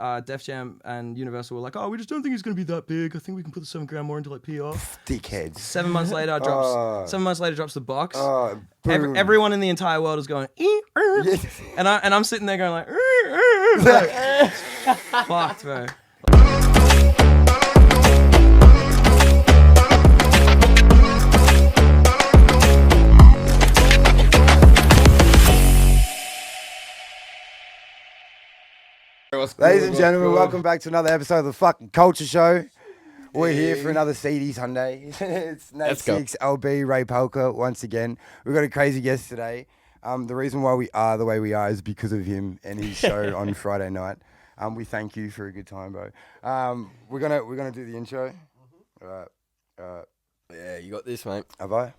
defJam and Universal were like, oh, we just don't think he's going to be that big. I think we can put the $7,000 more into like PR. Dickheads. 7 months later, drops the box. Boom. Everyone in the entire world is going, and I'm sitting there going like, fucked, bro. Ladies and gentlemen, welcome back to another episode of the fucking Kulture Show. We're here for another CD Sunday. It's Nate 6, LB, Ray Polka once again. We've got a crazy guest today. The reason why we are the way we are is because of him and his show on Friday night. We thank you for a good time, bro. We're gonna do the intro. Yeah, you got this, mate. Have I?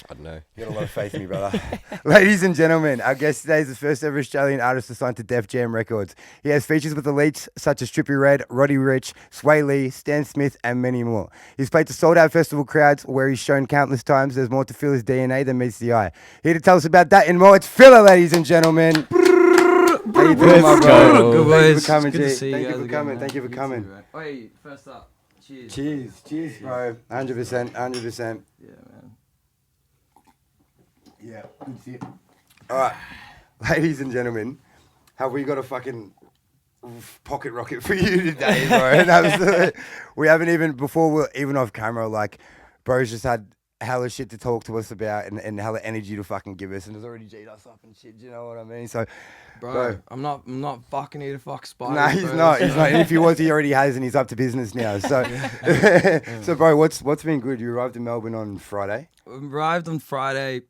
I don't know. You got a lot of faith in me, brother. Ladies and gentlemen, our guest today is the first ever Australian artist to sign to defJam Records. He has features with elites such as TRIPPIE REDD, Roddy Ricch, SWAE LEE, Stan Smith, and many more. He's played to sold-out festival crowds where he's shown countless times there's more to feel his DNA than meets the eye. Here to tell us about that and more, it's Filler, ladies and gentlemen. How you doing, my bro? Good boys. Thank you for coming, Good to G. see you Thank guys you for again, coming. man. Thank you for coming. Wait, first up, cheers. Cheers, bro. 100%, 100%. Yeah, man. Yeah, good shit. All right, ladies and gentlemen, have we got a fucking pocket rocket for you today, bro? We haven't even, before we're even off camera, like, bro's just had hella shit to talk to us about and hella energy to fucking give us, and has already G'd us up and shit, do you know what I mean? So, Bro, I'm not fucking here to fuck spiders. nah, he's not. And if he was, he already has, and he's up to business now. So, so bro, what's been good? You arrived in Melbourne on Friday. Arrived on Friday.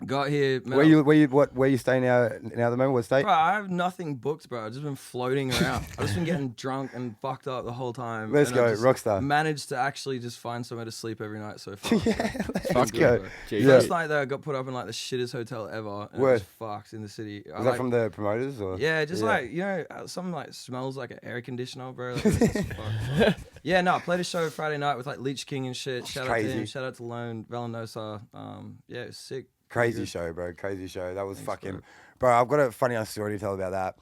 Got here. Where you staying now at the moment? What state? Bro, I have nothing booked, bro. I've just been floating around. I've just been getting drunk and fucked up the whole time. Let's go, rockstar. Managed to actually just find somewhere to sleep every night so far. Yeah, let's go. First night though, I got put up in like the shittest hotel ever. And it was fucked in the city. Was that from the promoters or? Yeah, just like, you know, something like smells like an air conditioner, bro. Like, it's fucked. Yeah, no, I played a show Friday night with like Leech King and shit. Shout out to him. Shout out to Lone Valenosa. Yeah, it was sick. Crazy show, bro. Crazy show. That was fucking... Bro, I've got a funny ass story to tell about that.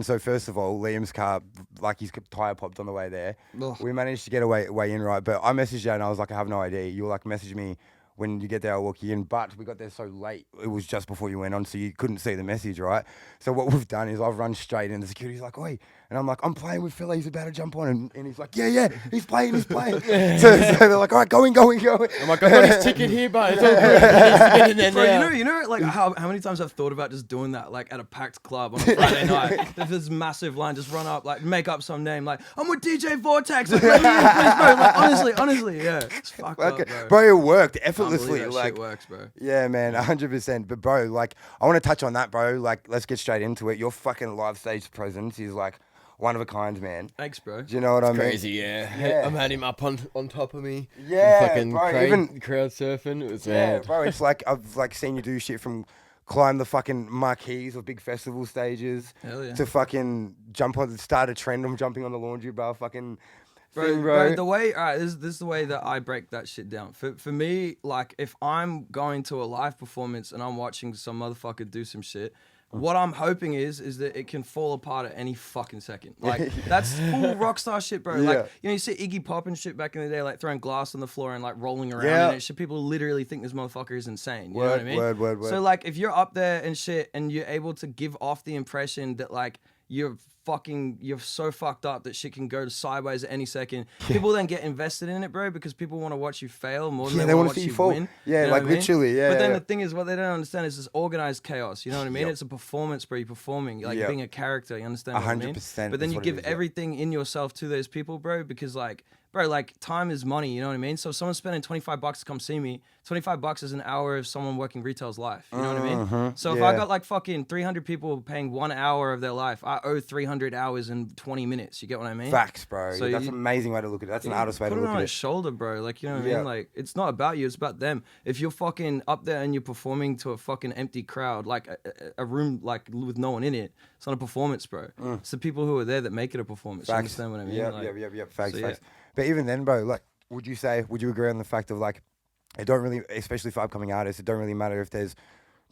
So first of all, Liam's car, like his tyre popped on the way there. Ugh. We managed to get way in right, but I messaged you and I was like, I have no idea. You were like, message me when you get there, I'll walk you in. But we got there so late, it was just before you went on, so you couldn't see the message, right? So what we've done is I've run straight in. The security's like, oi. And I'm like, I'm playing with Phil, he's about to jump on. And he's like, yeah, he's playing. so they're like, all right, going. I'm like, I got his ticket here, but it's all good. Get in Bro, you know, like how many times I've thought about just doing that, like at a packed club on a Friday night. If there's massive line, just run up, like make up some name, like I'm with DJ Vortex. Like, let me in, please, bro. Like honestly, yeah, it's fucked up, bro. Bro, it worked effortlessly. That like, shit works, bro. Yeah, man, 100%. But bro, like, I want to touch on that, bro. Like, let's get straight into it. Your fucking live stage presence is like one of a kind, man. Thanks, bro. Do you know what I mean? Crazy, yeah. I'm had him up on top of me. Yeah, fucking bro, even crowd surfing. It was mad. Bro, it's like I've like seen you do shit from climb the fucking marquees of big festival stages to fucking start a trend of jumping on the laundry bar fucking thing, bro. The way, all right, this is the way that I break that shit down. For me, like, if I'm going to a live performance and I'm watching some motherfucker do some shit, what I'm hoping is that it can fall apart at any fucking second. Like, that's full rockstar shit, bro. Like, you know, you see Iggy Pop and shit back in the day, like throwing glass on the floor and like rolling around in it. Shit, people literally think this motherfucker is insane. You know what I mean? Word. So like, if you're up there and shit and you're able to give off the impression that like you're so fucked up that shit can go sideways at any second. People then get invested in it, bro, because people want to watch you fail more than they want to watch you win. Yeah, you know like literally, yeah. But then the thing is, what they don't understand is this organized chaos. You know what I mean? It's a performance, bro. You're performing, like being a character. You understand what I mean? 100%. But then you give everything in yourself to those people, bro, because like, bro, like time is money, you know what I mean? So if someone's spending $25 to come see me, $25 is an hour of someone working retail's life, you know what I mean? So if I got like fucking 300 people paying 1 hour of their life, I owe 300 hours and 20 minutes, you get what I mean? Facts, bro. So that's an amazing way to look at it. That's an artist way to look at it. Put it on his shoulder, bro. Like, you know what I mean? Like, it's not about you, it's about them. If you're fucking up there and you're performing to a fucking empty crowd, like a room like with no one in it, it's not a performance, bro. It's the people who are there that make it a performance. Facts. You understand what I mean? Yep. Facts. But even then, bro, like, would you agree on the fact of like, it don't really, especially for upcoming artists, it don't really matter if there's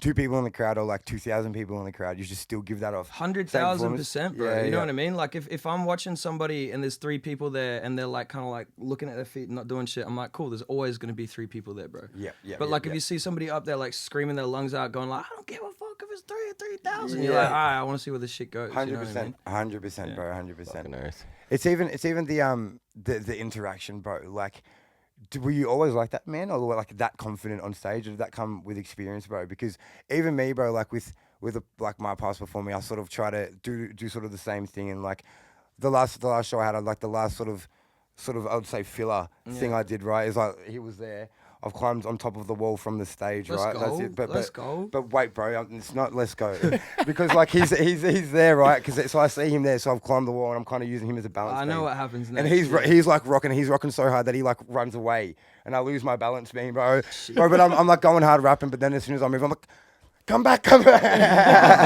2 people in the crowd or like 2,000 people in the crowd, you should still give that off. 100,000%, bro. Yeah, you know yeah. what I mean? Like if I'm watching somebody and there's 3 people there and they're like kind of like looking at their feet and not doing shit, I'm like, cool. There's always gonna be 3 people there, bro. Yeah, yeah. But yeah, like yeah. if you see somebody up there like screaming their lungs out, going like, I don't give a fuck if it's 3 or 3,000. You're Yeah. like, all right, I want to see where this shit goes. 100%, You know what I mean? 100%, bro, 100%. Fucking earth. It's even the interaction, bro. Like, were you always like that, man, or like that confident on stage? Or did that come with experience, bro? Because even me, bro, like with like my past performing, I sort of try to do sort of the same thing. And like the last show I had, like the last sort of I would say filler thing I did, right, is like he was there. I've climbed on top of the wall from the stage, Let's right? go. That's it. Let's go. But wait, bro, it's not let's go. Because like he's there, right? Because so I see him there, so I've climbed the wall and I'm kind of using him as a balance I know beam. what happens next. And he's like rocking so hard that he like runs away, and I lose my balance beam, bro. But I'm like going hard rapping, but then as soon as I move, I'm like, come back.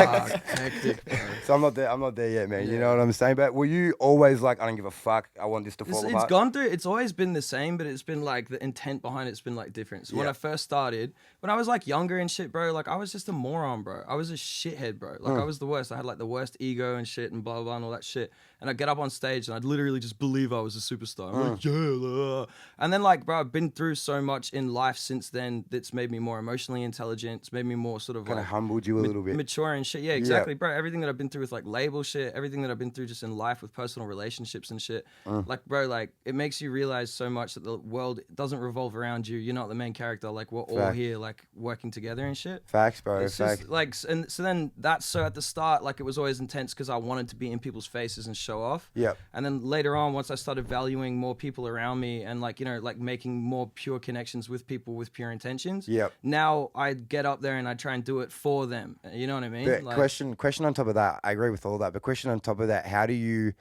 Hectic, bro. So I'm not there yet, man. You know what I'm saying? But were you always like, I don't give a fuck, I want this to fall It's apart? gone through. It's always been the same, but it's been like the intent behind it's been like different. So when I first started, when I was like younger and shit, bro, like I was just a moron, bro. I was a shithead, bro. Like I was the worst. I had like the worst ego and shit and blah blah, blah and all that shit. And I'd get up on stage and I'd literally just believe I was a superstar. I'm like, yeah. Blah. And then like, bro, I've been through so much in life since then that's made me more emotionally intelligent. It's made me more sort of Kind of like humbled you a little bit. mature and shit. Yeah, exactly, bro. Everything that I've been through with like label shit, everything that I've been through just in life with personal relationships and shit. Like, bro, like it makes you realize so much that the world doesn't revolve around you. You're not the main character. Like we're all here, like working together and shit. Facts, bro. It's Facts. just like, and so then that's so at the start, like it was always intense because I wanted to be in people's faces and show off. Yep. And then later on, once I started valuing more people around me and like, you know, like making more pure connections with people with pure intentions. Yep. Now I get up there and I try and do it for them. You know what I mean? But Like, question on top of that, I agree with all that, but question on top of that, how do you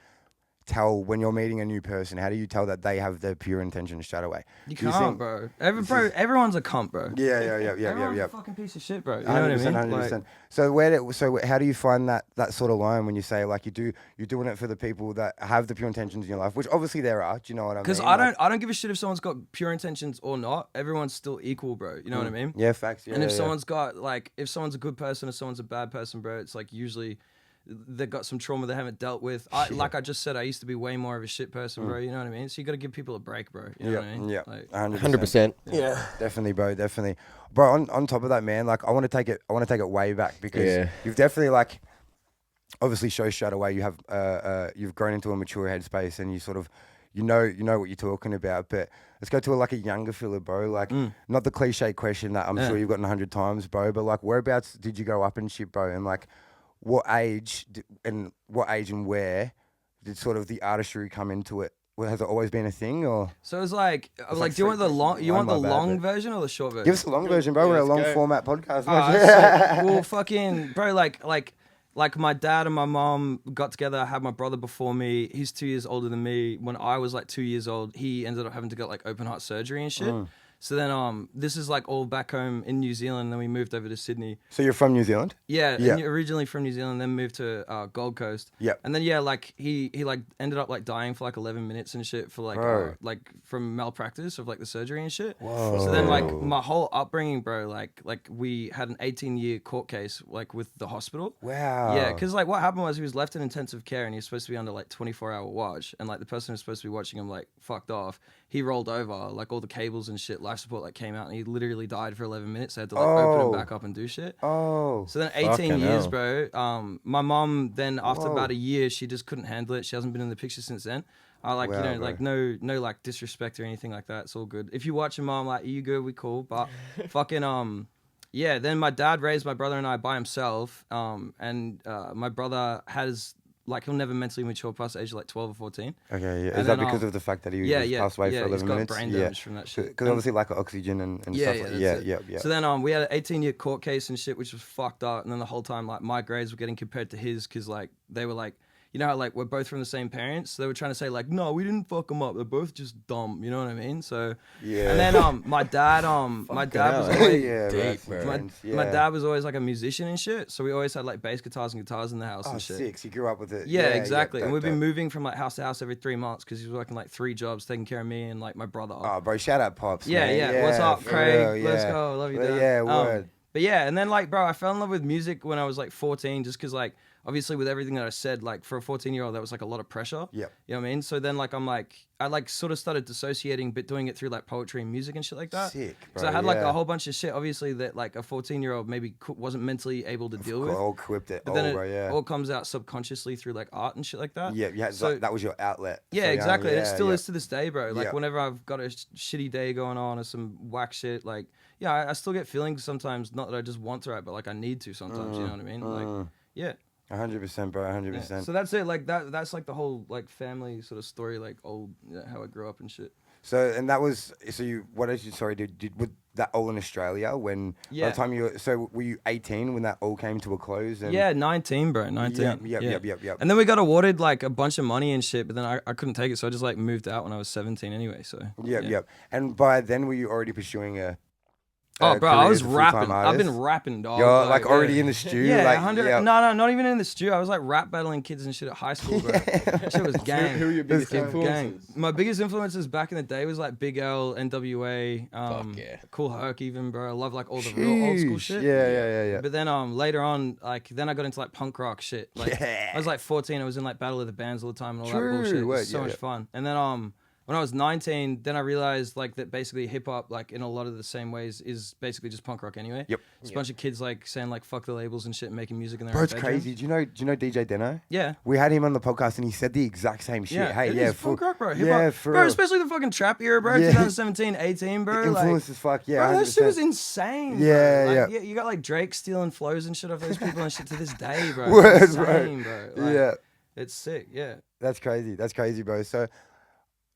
tell when you're meeting a new person, how do you tell that they have the pure intention straight away? you Do you can't, think- bro. Everyone's a cunt, bro. Yeah. Everyone's a fucking piece of shit, bro. You know 100%, what I mean? 100%. Like, So how do you find that sort of line when you say like you're doing it for the people that have the pure intentions in your life, which obviously there are. Do you know what I mean? because I don't give a shit if someone's got pure intentions or not. Everyone's still equal, bro. You know what I mean? Yeah, facts. Yeah, And if yeah. someone's got like, if someone's a good person or someone's a bad person, bro, it's like usually they've got some trauma they haven't dealt with. Like I just said, I used to be way more of a shit person, bro. You know what I mean? So you got to give people a break, bro. You know what I mean? Yeah, Like, 100%. Yeah. Definitely, bro. Definitely, bro. On top of that, man, like I want to take it way back because you've definitely like obviously show straight away you have you've grown into a mature headspace and you sort of you know what you're talking about. But let's go to like a younger fella, bro. Like not the cliche question that I'm sure you've gotten 100 times, bro. But like whereabouts did you grow up and shit, bro? And like what age and where did sort of the artistry come into it? Well, has it always been a thing or? so it's like like do you want the long? You I'm want the my bad, long but- version or the short version? Give us a long version, bro. We're a long format podcast. Well, fucking, bro, like my dad and my mom got together. I had my brother before me. He's 2 years older than me. When I was like 2 years old, he ended up having to get like open heart surgery and shit. So then, this is like all back home in New Zealand. Then we moved over to Sydney. So you're from New Zealand? Yeah, Yeah. and originally from New Zealand, then moved to Gold Coast. Yep. And then like he like ended up like dying for like 11 minutes and shit for like from malpractice of like the surgery and shit. Whoa. So then like my whole upbringing, bro, like we had an 18-year court case like with the hospital. Wow. Yeah, because like what happened was he was left in intensive care and he was supposed to be under like 24-hour watch, and like the person who's supposed to be watching him like fucked off. He rolled over, like all the cables and shit, life support like came out, and he literally died for 11 minutes. They had to like open him back up and do shit. Oh. So then 18 Fucking years, hell. bro. My mom then after about a year, she just couldn't handle it. She hasn't been in the picture since then. Like Wow, you know, bro. like no like disrespect or anything like that. It's all good. If you watch your mom, like you good, we cool. But fucking yeah. Then my dad raised my brother and I by himself. And my brother has like he'll never mentally mature past the age of like 12 or 14. Okay, yeah. And Is that then, because of the fact that he yeah, was yeah, passed away yeah, for 11 he's got minutes? brain damage from that shit. Because obviously like oxygen and stuff like that's it. yeah. So then we had an 18-year court case and shit, which was fucked up. And then the whole time, like my grades were getting compared to his because like they were like, you know how like we're both from the same parents. So they were trying to say like, no, we didn't fuck them up. They're both just dumb. You know what I mean? So Yeah. And then my dad was always, yeah, Deep, bro. bro. my dad was always like a musician and shit. So we always had like bass guitars and guitars in the house Oh, and shit. sick. So you grew up with it. Yeah, exactly. And dope, we've been dope. moving from like house to house every 3 months because he was working like 3 jobs, taking care of me and like my brother. Oh, bro, shout out Pops. Yeah, man. yeah. What's up, for Craig? real, Let's yeah. go. Love you, But Dad. yeah, word. But yeah, and then like, bro, I fell in love with music when I was like 14, just because like, obviously with everything that I said, like for a 14-year-old, that was like a lot of pressure. Yeah. You know what I mean? So then like, I like sort of started dissociating, but doing it through like poetry and music and shit like that. Sick, bro. So I had like a whole bunch of shit, obviously, that like a 14-year-old maybe wasn't mentally able to deal with. All equipped it. But then bro, it all comes out subconsciously through like art and shit like that. Yeah, So that was your outlet. yeah, So young, exactly. And it yeah, still yeah. is to this day, bro. Like Yeah. whenever I've got a shitty day going on or some whack shit, like yeah, I still get feelings sometimes. Not that I just want to write, but like I need to sometimes. You know what I mean? Like yeah. 100%, bro. 100%. Yeah. So that's it. Like that's like the whole like family sort of story, like old how I grew up and shit. So and that was what did you did with that all in Australia when by the time were you 18 when that all came to a close? And Yeah, 19, bro. 19. Yep. And then we got awarded like a bunch of money and shit, but then I couldn't take it, so I just like moved out when I was 17 anyway. So Yep. And by then were you already pursuing a Oh, bro, career I as was a full-time rapping. I've artist? been rapping, dog. You're like already in the studio? Yeah, like, 100. yeah. No, not even in the studio. I was like rap battling kids and shit at high school, bro. That shit was gang. Who are your biggest Gang. influences? My biggest influences back in the day was like Big L, NWA, Fuck yeah. Cool Herc even, bro. I love like all the real old school Sheesh. shit. Yeah. But then later on, like then I got into like punk rock shit. Like I was like 14, I was in like Battle of the Bands all the time and all that bullshit. It was so much fun. And then when I was 19, then I realized like that basically hip hop, like in a lot of the same ways, is basically just punk rock anyway. Yep. It's a bunch of kids like saying like fuck the labels and shit and making music in their Bro, own it's bedrooms. crazy. Do you know DJ Deno? Yeah. We had him on the podcast and he said the exact same shit. Yeah, Hey, it yeah, is punk rock, bro. Hip yeah, hop. for bro, real. especially the fucking trap era, bro. Yeah. 2017, 18, bro. Influence Like, as fuck, yeah. bro, that shit 100%. was insane. Yeah, bro. Like, yeah. You got like Drake stealing flows and shit off those people and shit to this day, bro. Word, It's bro. insane, bro. Like, Yeah. It's sick, yeah. That's crazy, bro. So,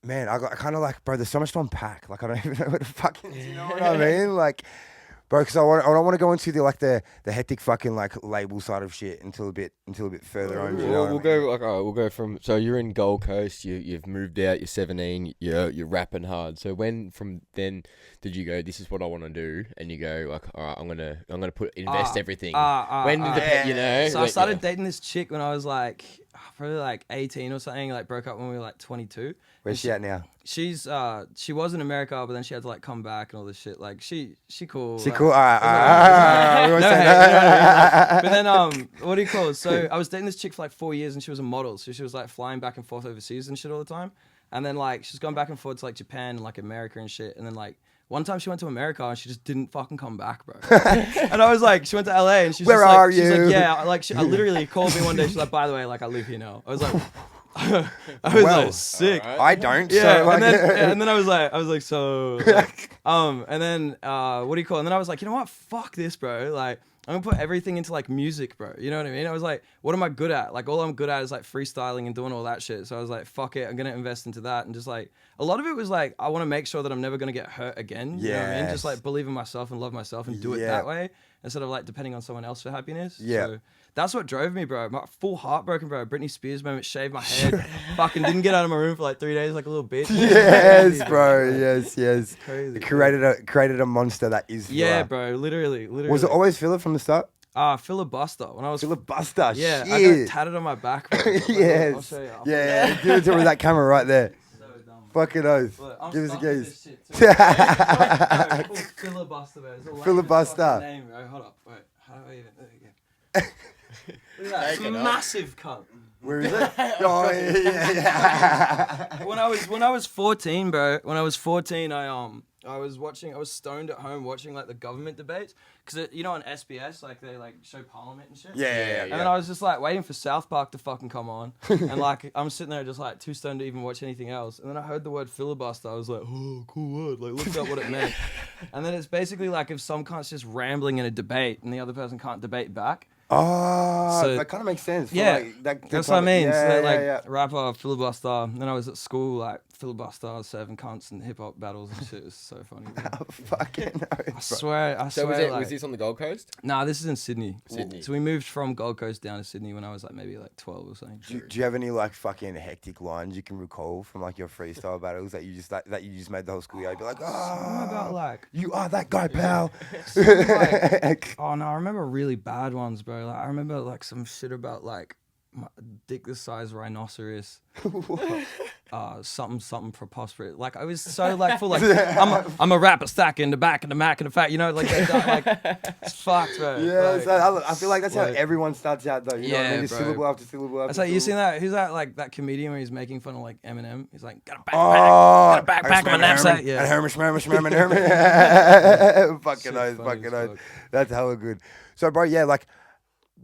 man, I kind of like, bro, there's so much to unpack. Like, I don't even know where to fucking, you know what I mean? Like, bro, because I don't want to go into the hectic fucking like label side of shit until a bit further on. You know what I We'll mean? go like we'll go from so you're in Gold Coast, you've moved out, you're 17, you're rapping hard. So when from then did you go, this is what I want to do, and you go like, all right, I'm gonna invest everything. When did you know? So I like, started dating this chick when I was like probably like 18 or something. Like broke up when we were like 22. Where's she at now? She's she was in America, but then she had to like come back and all this shit. Like she cool. She like, cool. All right. We won't No say hate, that. But then what do you call it? So I was dating this chick for like 4 years, and she was a model. So she was like flying back and forth overseas and shit all the time. And then like she's gone back and forth to like Japan and like America and shit. And then like one time she went to America and she just didn't fucking come back, bro. And I was like, she went to LA and she's Where just like, are she's you? like, yeah, like she literally called me one day. She's like, by the way, like I live here now. I was like, I was Well, like sick. alright. I don't. Yeah, so, like, and then I was like, so, like, and then what do you call it? And then I was like, you know what? Fuck this, bro. Like, I'm gonna put everything into like music, bro. You know what I mean? I was like, what am I good at? Like, all I'm good at is like freestyling and doing all that shit. So I was like, fuck it, I'm gonna invest into that. And just like, a lot of it was like, I want to make sure that I'm never gonna get hurt again. You know what I mean? Just like believe in myself and love myself and do it that way instead of like depending on someone else for happiness. Yeah. So that's what drove me, bro. My full heartbroken, bro. Britney Spears moment, shaved my head, fucking didn't get out of my room for like 3 days, like a little bitch. Yes, bro. Yes. Crazy. It created a monster that is. Yeah, Phila. bro. Literally. Was it always Philip from the start? Filibuster. When I was Filibuster. yeah, Shit. I got it tatted on my back. Bro. Like, I'll Yes. show you. Yeah. Give it to me with that camera right there. So dumb. Fucking oath. Look, I'm Give us a stuck with gaze. this shit too. Bro, full Filibuster, bro. It's a lame Filibuster. fucking name, bro. Hold up. Wait. How do I even? There you go. Look at that. It's Take it off. massive cunt. Where is it? Oh, yeah. When I was 14, bro. When I was 14, I was stoned at home watching like the government debates because you know on SBS like they like show Parliament and shit. Yeah. And then I was just like waiting for South Park to fucking come on, and like I'm sitting there just like too stoned to even watch anything else. And then I heard the word filibuster. I was like, oh, cool word. Like looked up what it meant. And then it's basically like if some cunt's just rambling in a debate and the other person can't debate back. Oh, So- that kind of makes sense. For, Yeah, like, That's what I mean. Yeah, So like yeah. rapper filibuster. Then I was at school like filibuster, serving cunts and hip hop battles and shit. It was so funny. Bro. Fucking I swear. So like, was this on the Gold Coast? Nah, this is in Sydney. Sydney. So we moved from Gold Coast down to Sydney when I was like maybe like 12 or something. Do you have any like fucking hectic lines you can recall from like your freestyle battles that you just made the whole school year? You'd be like, Something about oh, like, you are that guy, pal. oh no, I remember really bad ones, bro. Like I remember like some shit about like my dick the size rhinoceros. something preposterous. Like I was so like full like I'm a rapper stack in the back and the Mac and the fat, you know, like it's fucked, bro. Yeah, like, so I feel like that's how everyone starts out, though. You know what I mean? Just bro. syllable after syllable after It's like you seen syllable. that? Who's that? Like that comedian where he's making fun of like Eminem. He's like, got a backpack, Oh, got a backpack, my knapsack. And Yeah, Hermish. Fucking nice, funny fucking as nice. fuck. That's hella good. So, bro, yeah, like,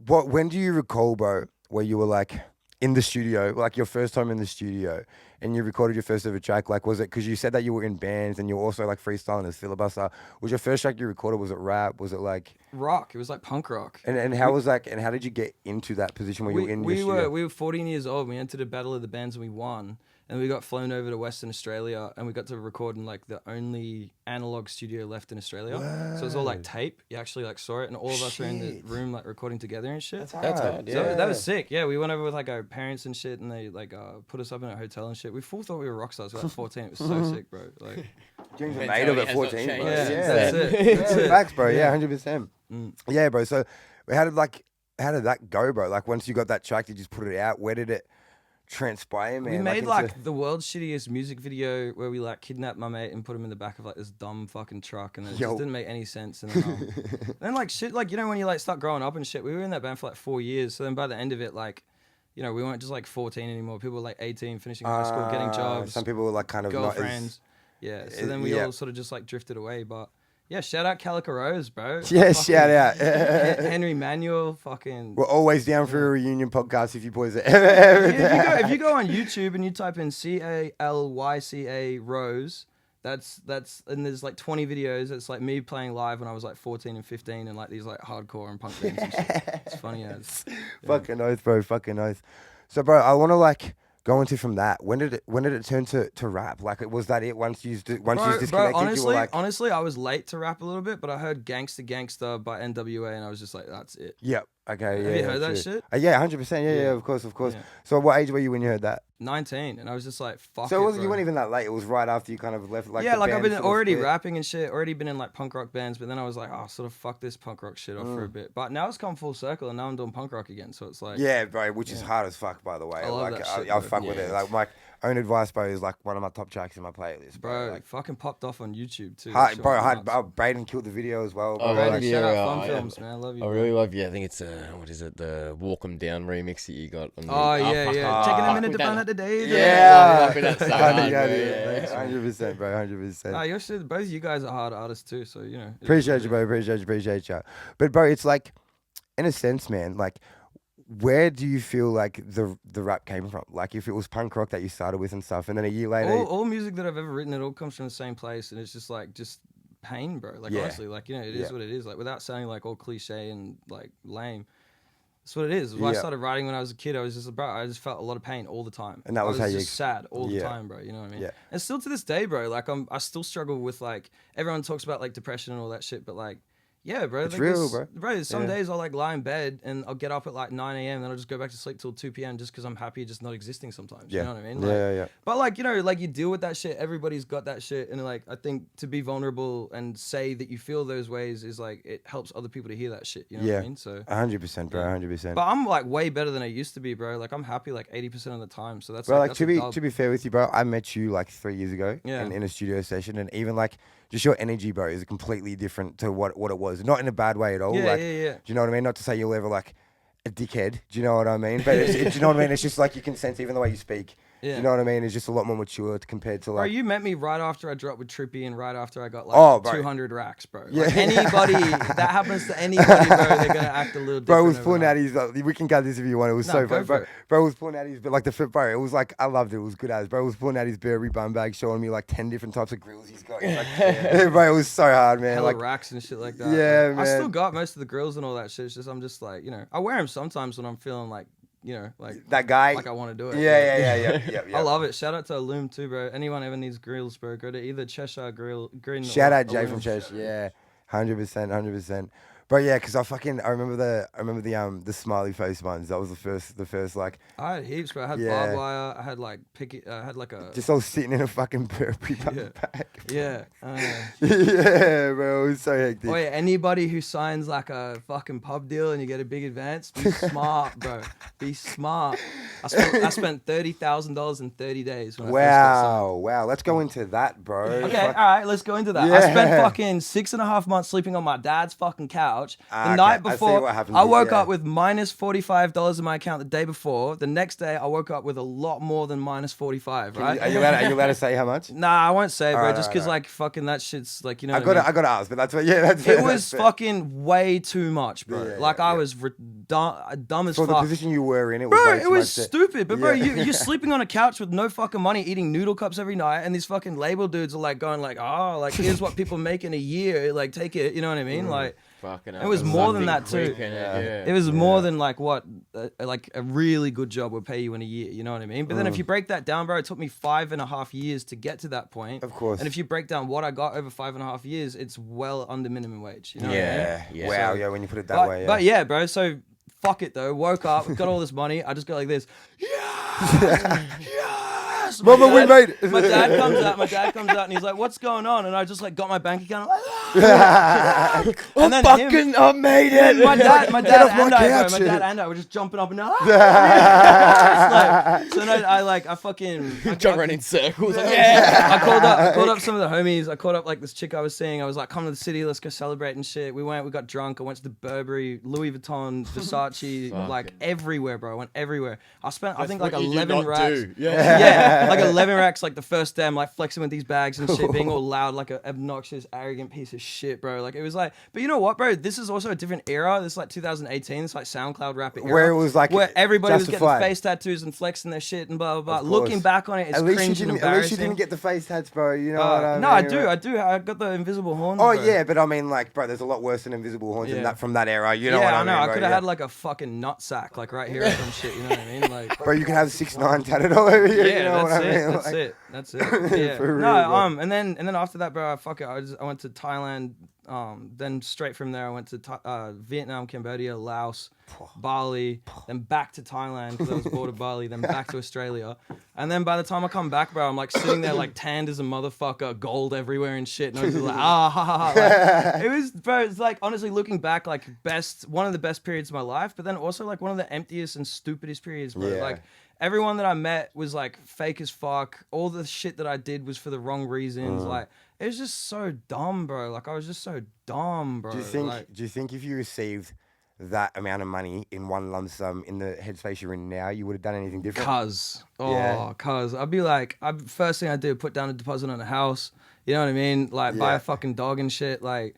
when do you recall, bro, where you were like in the studio, like your first time in the studio, and you recorded your first ever track? Like, was it because you said that you were in bands and you were also like freestyling as filibuster? Was your first track you recorded? Was it rap? Was it like rock. It was like punk rock. and how was that? And how did you get into that position where you were in your studio? We were 14 years old. We entered a battle of the bands and we won. And we got flown over to Western Australia and we got to record in like the only analog studio left in Australia. So it was all like tape. You actually like saw it, and all of us were in the room like recording together and shit. That's hard, So yeah. that was sick. Yeah, we went over with like our parents and shit, and they like put us up in a hotel and shit. We full thought we were rock stars. We were like 14. It was so sick, bro. Like, Dreams were made of at Mentality has not 14, bro. changed. yeah, Yeah, that's it. That's it. Facts, bro. Yeah, 100%. Mm. Yeah, bro. So how did that go, bro? Like once you got that track, did you just put it out? Where did it transpire, man? We made into- like the world's shittiest music video where we like kidnapped my mate and put him in the back of like this dumb fucking truck, and it Yo. just didn't make any sense. And then like shit, like you know when you like start growing up and shit. We were in that band for like 4 years, so then by the end of it, like you know we weren't just like 14 anymore. People were like 18, finishing high school, getting jobs, Some people were like kind of girlfriends. Yeah, so then we yeah. all sort of just like drifted away. But yeah, shout out Calico Rose, bro. not as yeah, Fucking shout out. Henry Manuel, fucking. We're always down for a reunion podcast if you boys are If you go on YouTube and you type in CALYCA Rose, that's and there's like 20 videos. It's like me playing live when I was like 14 and 15, and like these like hardcore and punk bands and shit. It's funny as. Fucking oath, bro. Fucking oath. So, bro, I want to like go into from that. When did it turn to rap? Like, was that it? Once you disconnected, you were like, honestly, I was late to rap a little bit, but I heard "Gangsta Gangsta" by NWA, and I was just like, that's it. yep. Okay. Have yeah, you heard that true. shit? Yeah, 100%. Yeah, of course. Yeah. So, what age were you when you heard that? 19, and I was just like, fuck. So it, it wasn't, bro. you weren't even that late. It was right after you kind of left. Like, Yeah, the like I've band been sort of already split. rapping and shit, already been in like punk rock bands, but then I was like, oh, sort of fuck this punk rock shit off for a bit. But now it's come full circle, and now I'm doing punk rock again. So it's like, Yeah, bro, which is hard as fuck, by the way. I love like, that shit, I'll bro. fuck with Yeah, it. Like, my own advice, bro, is like one of my top tracks in my playlist, bro. bro, Like, fucking popped off on YouTube too. hard, That bro, shit hard. was nuts. Braden killed the video as well. Bro. Oh, Brady, Like, really? shout out Yeah, Fun I- Films, man. I love you. I bro. really love. Yeah, I think it's what is it? The Walk 'Em Down remix that you got. On the, Oh yeah, fuck, yeah. fuck, Taking a fuck minute with to that. find out the day. Yeah, fuck with that so Funny, hard, yeah, bro, dude. yeah. 100%, bro, 100%. Nah, your shit. Both you guys are hard artists too, so you know. Appreciate you, bro. Appreciate you. But, bro, it's like, in a sense, man, like, where do you feel like the rap came from? Like, if it was punk rock that you started with and stuff, and then a year later, All music that I've ever written, it all comes from the same place, and it's just like pain, bro. Like Yeah. honestly, like you know, it is Yeah. what it is. Like without sounding like all cliche and like lame. That's what it is. When I Yeah. started writing when I was a kid, I was just bro. I just felt a lot of pain all the time, And that was I how was you just sad all the Yeah. time, bro. You know what I mean? Yeah. And still to this day, bro. Like I still struggle with like everyone talks about like depression and all that shit, but like. Yeah, bro. It's like, real, there's- bro. Bro, some Yeah. days I'll like lie in bed and I'll get up at like 9 a.m. and I'll just go back to sleep till 2 p.m. just because I'm happy just not existing sometimes. Yeah. You know what I mean? Yeah. But like, you know, like you deal with that shit. Everybody's got that shit. And like, I think to be vulnerable and say that you feel those ways is like, it helps other people to hear that shit. You know what I mean? So, 100%, bro, Yeah. 100%. but I'm like way better than I used to be, bro. Like I'm happy like 80% of the time. So that's Bro, like that's to a be dub. to be fair with you, bro, I met you like 3 years ago Yeah. in a studio session, and even like just your energy, bro, is completely different to what it was. Not in a bad way at all. Yeah, like, yeah. do you know what I mean? Not to say you'll ever like a dickhead. Do you know what I mean? But do you know what I mean? It's just like you can sense even the way you speak. Do Yeah. you know what I mean? It's just a lot more mature compared to Bro, like. you met me right after I dropped with Trippie and right after I got like Oh, bro. 200 racks, bro. Yeah. Like anybody, that happens to anybody, bro, they're going to act a little different. Bro was pulling overnight. out his. We can cut this if you want. It was No, so go fun. for Bro, it. bro was pulling out his. But like the fit, bro, it was like I loved it. It was good as. Bro was pulling out his Burberry bum bag, showing me like 10 different types of grills he's got. He's like, bro, it was so hard, man. Hella Like, racks and shit like that. Yeah, bro. I still man. got most of the grills and all that shit. It's just I'm just like, you know, I wear them sometimes when I'm feeling like, you know, like that guy. like I want to do it. Yeah. I love it. Shout out to Loom too, bro. Anyone ever needs grills, bro, go to either Cheshire Grill, Green. Shout or out Jay Loom. from Cheshire. Yeah, 100%. But yeah, because I remember the smiley face ones. That was the first like. I had heaps, bro. I had Yeah. barbed wire. I had like I had like a. Just all sitting in a fucking Burberry backpack. Yeah. Yeah, bro. It was so hectic. Oh yeah, anybody who signs like a fucking pub deal and you get a big advance, be smart, bro. Be smart. I spent $30,000 in 30 days when I first got signed. Wow. Let's go into that, bro. Okay, all right, let's go into that. Yeah. I spent fucking 6.5 months sleeping on my dad's fucking couch. The night I see before, what happened I here, woke yeah. up with minus $45 in my account the day before. The next day, I woke up with a lot more than minus 45, right? Are you allowed to say how much? Nah, I won't say, bro, Alright, just because alright. like fucking that shit's like, you know I what I mean? gotta ask, but that's what. Yeah, that's. It that's was fair. fucking way too much, bro. Yeah, like yeah, I yeah. was dumb as For the fuck. position you were in, it was Bro, way it too was much to- stupid. But bro, Yeah. you're sleeping on a couch with no fucking money, eating noodle cups every night, and these fucking label dudes are like going like, oh, like here's what people make in a year, like take it, you know what I mean? Like Fucking it was more than that too. It was more than like what, like a really good job would pay you in a year, you know what I mean? But then if you break that down, bro, it took me 5.5 years to get to that point. Of course. And if you break down what I got over 5.5 years, it's well under minimum wage. You know what I mean? Yeah. Wow. So- Yeah. When you put it that way. Yeah. But yeah, bro. So fuck it though. Woke up, got all this money. I just go like this. Yes. Mama, we made it. My dad comes out. My dad comes out and he's like, "What's going on?" And I just like got my bank account. And then I made it. my dad off my and I, couch. bro, my dad and I were just jumping up and down. So no, I fucking Jump around in circles. Like, I called up some of the homies. I called up like this chick I was seeing. I was like, come to the city, let's go celebrate and shit. We got drunk. I went to the Burberry, Louis Vuitton, Versace, like everywhere, bro. I went everywhere. I spent, I think like 11 racks. Yeah, like 11 racks, like the first day, I'm like flexing with these bags and shit, being all loud, like an obnoxious, arrogant piece of shit, bro. Like it was like, but you know what, bro? This is also a different era. This is like 2018. It's like SoundCloud rap era. Where it was like where everybody was justified. getting face tattoos and flexing their shit and blah, blah, Of blah. Looking course. back on it, it's At least cringe and you embarrassing. didn't get the face tats, bro. You know what I mean? No, I right? do. I got the invisible horns. Oh bro. yeah, but I mean, like, bro, there's a lot worse than invisible horns Yeah. from that era. You know yeah, what I I know. mean? I bro? could have Yeah. had like a fucking nutsack, like right here or some shit. You know what I mean? Like, Bro, you can have 6ix9ine tatted all over you. yeah, You know that's what I it. mean? That's Like- it. That's it. Yeah. For real, No, bro. and then after that, bro, I went to Thailand. Then straight from there, I went to Vietnam, Cambodia, Laos, Bali, then back to Thailand because I was bored of Bali. Then back to Australia, and then by the time I come back, bro, I'm like sitting there like tanned as a motherfucker, gold everywhere and shit. And I was just like, ha ha ha. Like, it was, bro. It's like honestly looking back, like one of the best periods of my life, but then also like one of the emptiest and stupidest periods, bro. Yeah. Like. Everyone that I met was like fake as fuck. All the shit that I did was for the wrong reasons. Like it was just so dumb, bro. Like I was just so dumb, bro. Do you think? Like, Do you think if you received that amount of money in one lump sum in the headspace you're in now, you would have done anything different? I'd be like, first thing I do, put down a deposit on a house. You know what I mean? Like buy Yeah. a fucking dog and shit. Like.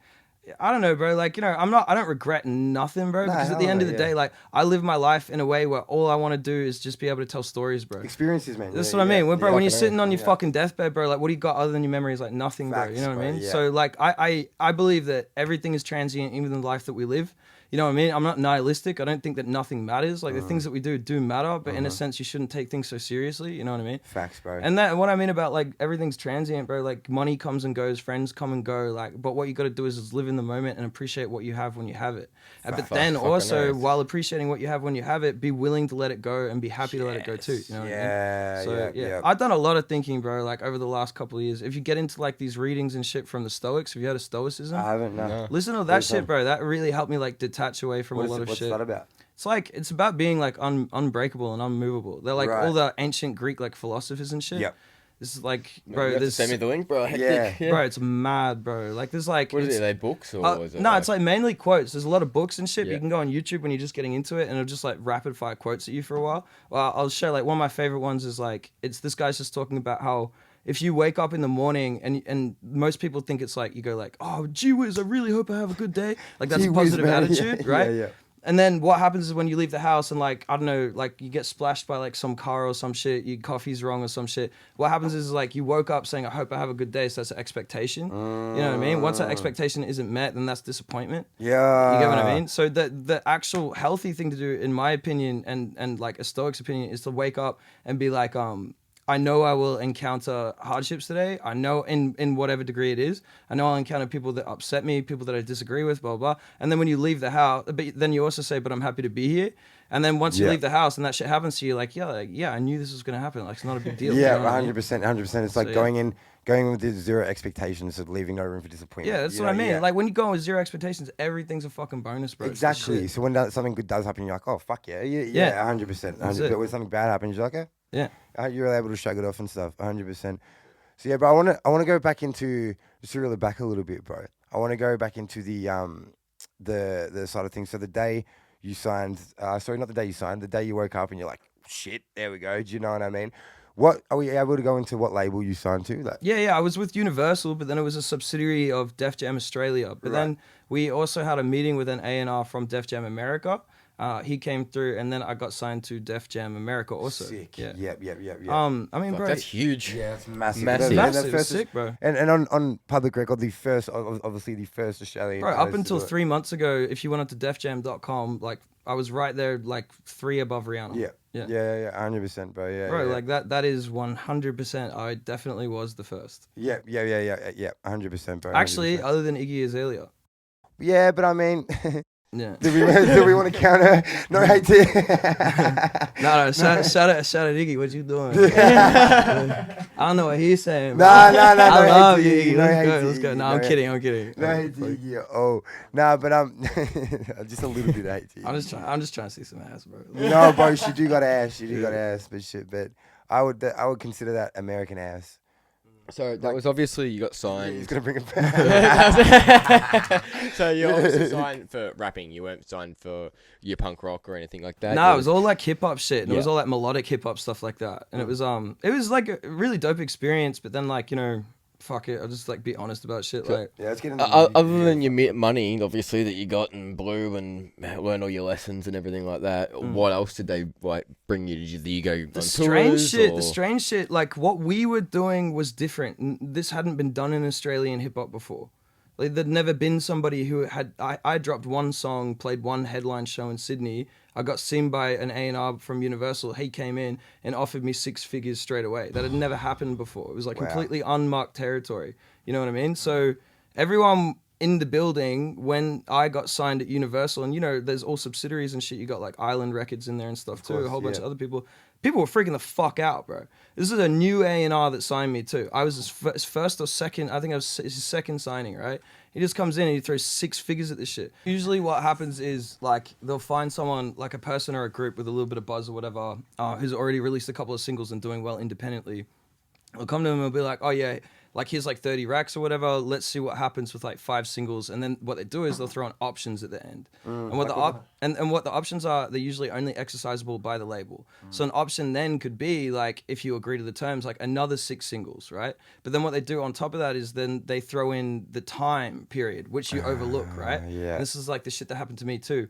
I don't know, bro. Like, you know, I don't regret nothing, bro. Because at the end of the day, like, I live my life in a way where all I want to do is just be able to tell stories, bro. Experiences, man. That's Yeah, what I mean. yeah. Bro, when you're Fucking sitting on your yeah. fucking deathbed, bro, like, what do you got other than your memories? Like, nothing, bro. Facts, You know what I bro, mean? yeah. So, like, I believe that everything is transient, even in the life that we live. You know what I mean? I'm not nihilistic. I don't think that nothing matters. Like, the things that we do matter, but in a sense, you shouldn't take things so seriously. You know what I mean? Facts, bro. And that what I mean about like everything's transient, bro. Like money comes and goes, friends come and go. Like, but what you got to do is live in the moment and appreciate what you have when you have it. But then fucking also, earth. while appreciating what you have when you have it, be willing to let it go and be happy to let it go too. You know what I mean? Yeah, So yeah. I've done a lot of thinking, bro. Like over the last couple of years, if you get into like these readings and shit from the Stoics, have you heard of Stoicism? I haven't. No. Listen to that shit, bro. That really helped me like detach away from a lot of What's shit. that about? It's like it's about being like unbreakable and unmovable. They're like Right. all the ancient Greek like philosophers and shit. Yep. This is like, You bro. have to This, send me the link, bro. Hectic. Yeah. bro. It's mad, bro. Like there's like, What is it's- it? Are they books or is it? no, it's like mainly quotes. There's a lot of books and shit. But Yeah. you can go on YouTube when you're just getting into it, and it'll just like rapid fire quotes at you for a while. Well, I'll show like one of my favorite ones is like it's this guy's just talking about how if you wake up in the morning and most people think it's like you go like, oh gee whiz, I really hope I have a good day. Like that's Gee a whiz, positive man. attitude, Yeah, right? yeah. And then what happens is when you leave the house and like, I don't know, like you get splashed by like some car or some shit, your coffee's wrong or some shit. What happens is like you woke up saying, I hope I have a good day. So that's an expectation. You know what I mean? Once that expectation isn't met, then that's disappointment. Yeah. You get what I mean? So the actual healthy thing to do, in my opinion, and like a Stoic's opinion, is to wake up and be like, I know I will encounter hardships today. I know in whatever degree it is. I know I'll encounter people that upset me, people that I disagree with, blah, blah. And then when you leave the house, but then you also say, but I'm happy to be here. And then once you leave the house and that shit happens to you, like, yeah, I knew this was going to happen. Like, it's not a big deal. Yeah, you know 100%. It's like going in with zero expectations of leaving no room for disappointment. Yeah, that's what I mean. Like, when you go in with zero expectations, everything's a fucking bonus, bro. Exactly. So when something good does happen, you're like, oh, fuck yeah. 100%. But when something bad happens, you're like, you're able to shrug it off and stuff, 100%. So yeah, bro, I want to go back into, just to reel it back a little bit, bro. I want to go back into the side of things. So the day you signed, sorry, not the day you signed, the day you woke up and you're like, shit, there we go. Do you know what I mean? What are we able to go into? What label you signed to? That? Yeah. I was with Universal, but then it was a subsidiary of defJam Australia. But then we also had a meeting with an A&R from defJam America. He came through, and then I got signed to defJam America also. Sick. Yeah. Yep. I mean, bro, that's huge. Yeah, it's massive. Massive. Sick, bro. And on public record, obviously the first Australian. Bro, up until 3 months ago, if you went onto defjam.com, like I was right there, like 3 above Rihanna. Yeah, 100%, bro. Yeah, bro, like that is 100%. I definitely was the first. Yeah, 100%, bro. 100%. Actually, other than Iggy Azalea. Yeah, but I mean. Yeah. Do we want to counter? No hate to No, shout out Iggy. What you doing? I don't know what he's saying. No, I love hate you, Iggy. Let's go. No, I'm kidding. No hate to Iggy. Oh, no, but just a little bit of hate to Iggy. I'm just trying to see some ass, bro. No, bro, she do got ass. But shit. But I would consider that American ass. So that was obviously you got signed. He's gonna bring it back. So you obviously signed for rapping. You weren't signed for your punk rock or anything like that. No, it was all like hip hop shit. And it was all like melodic hip hop stuff like that. And it was like a really dope experience. But then like, you know, fuck it, I'll just like be honest about shit. Like, yeah, let's get into other than your money, obviously, that you got and blew and learned all your lessons and everything like that. What else did they like bring you? Did you go the on strange tours, the strange shit. Like what we were doing was different. This hadn't been done in Australian hip hop before. Like there'd never been somebody who had. I dropped one song, played one headline show in Sydney. I got seen by an A&R from Universal. He came in and offered me 6 figures straight away. That had never happened before. It was like completely unmarked territory. You know what I mean? So everyone in the building, when I got signed at Universal, and you know, there's all subsidiaries and shit. You got like Island Records in there and stuff too. A whole bunch of other people. People were freaking the fuck out, bro. This is a new A&R that signed me too. I was his first or second. I think I was his second signing, right? He just comes in and he throws 6 figures at this shit. Usually what happens is like they'll find someone like a person or a group with a little bit of buzz or whatever who's already released a couple of singles and doing well independently. They'll come to him and be like, oh yeah, like here's like 30 racks or whatever. Let's see what happens with like 5 singles. And then what they do is they'll throw on options at the end. And what the options are, they're usually only exercisable by the label. So an option then could be like, if you agree to the terms, like another 6 singles, right? But then what they do on top of that is then they throw in the time period, which you overlook, right? Yeah. This is like the shit that happened to me too.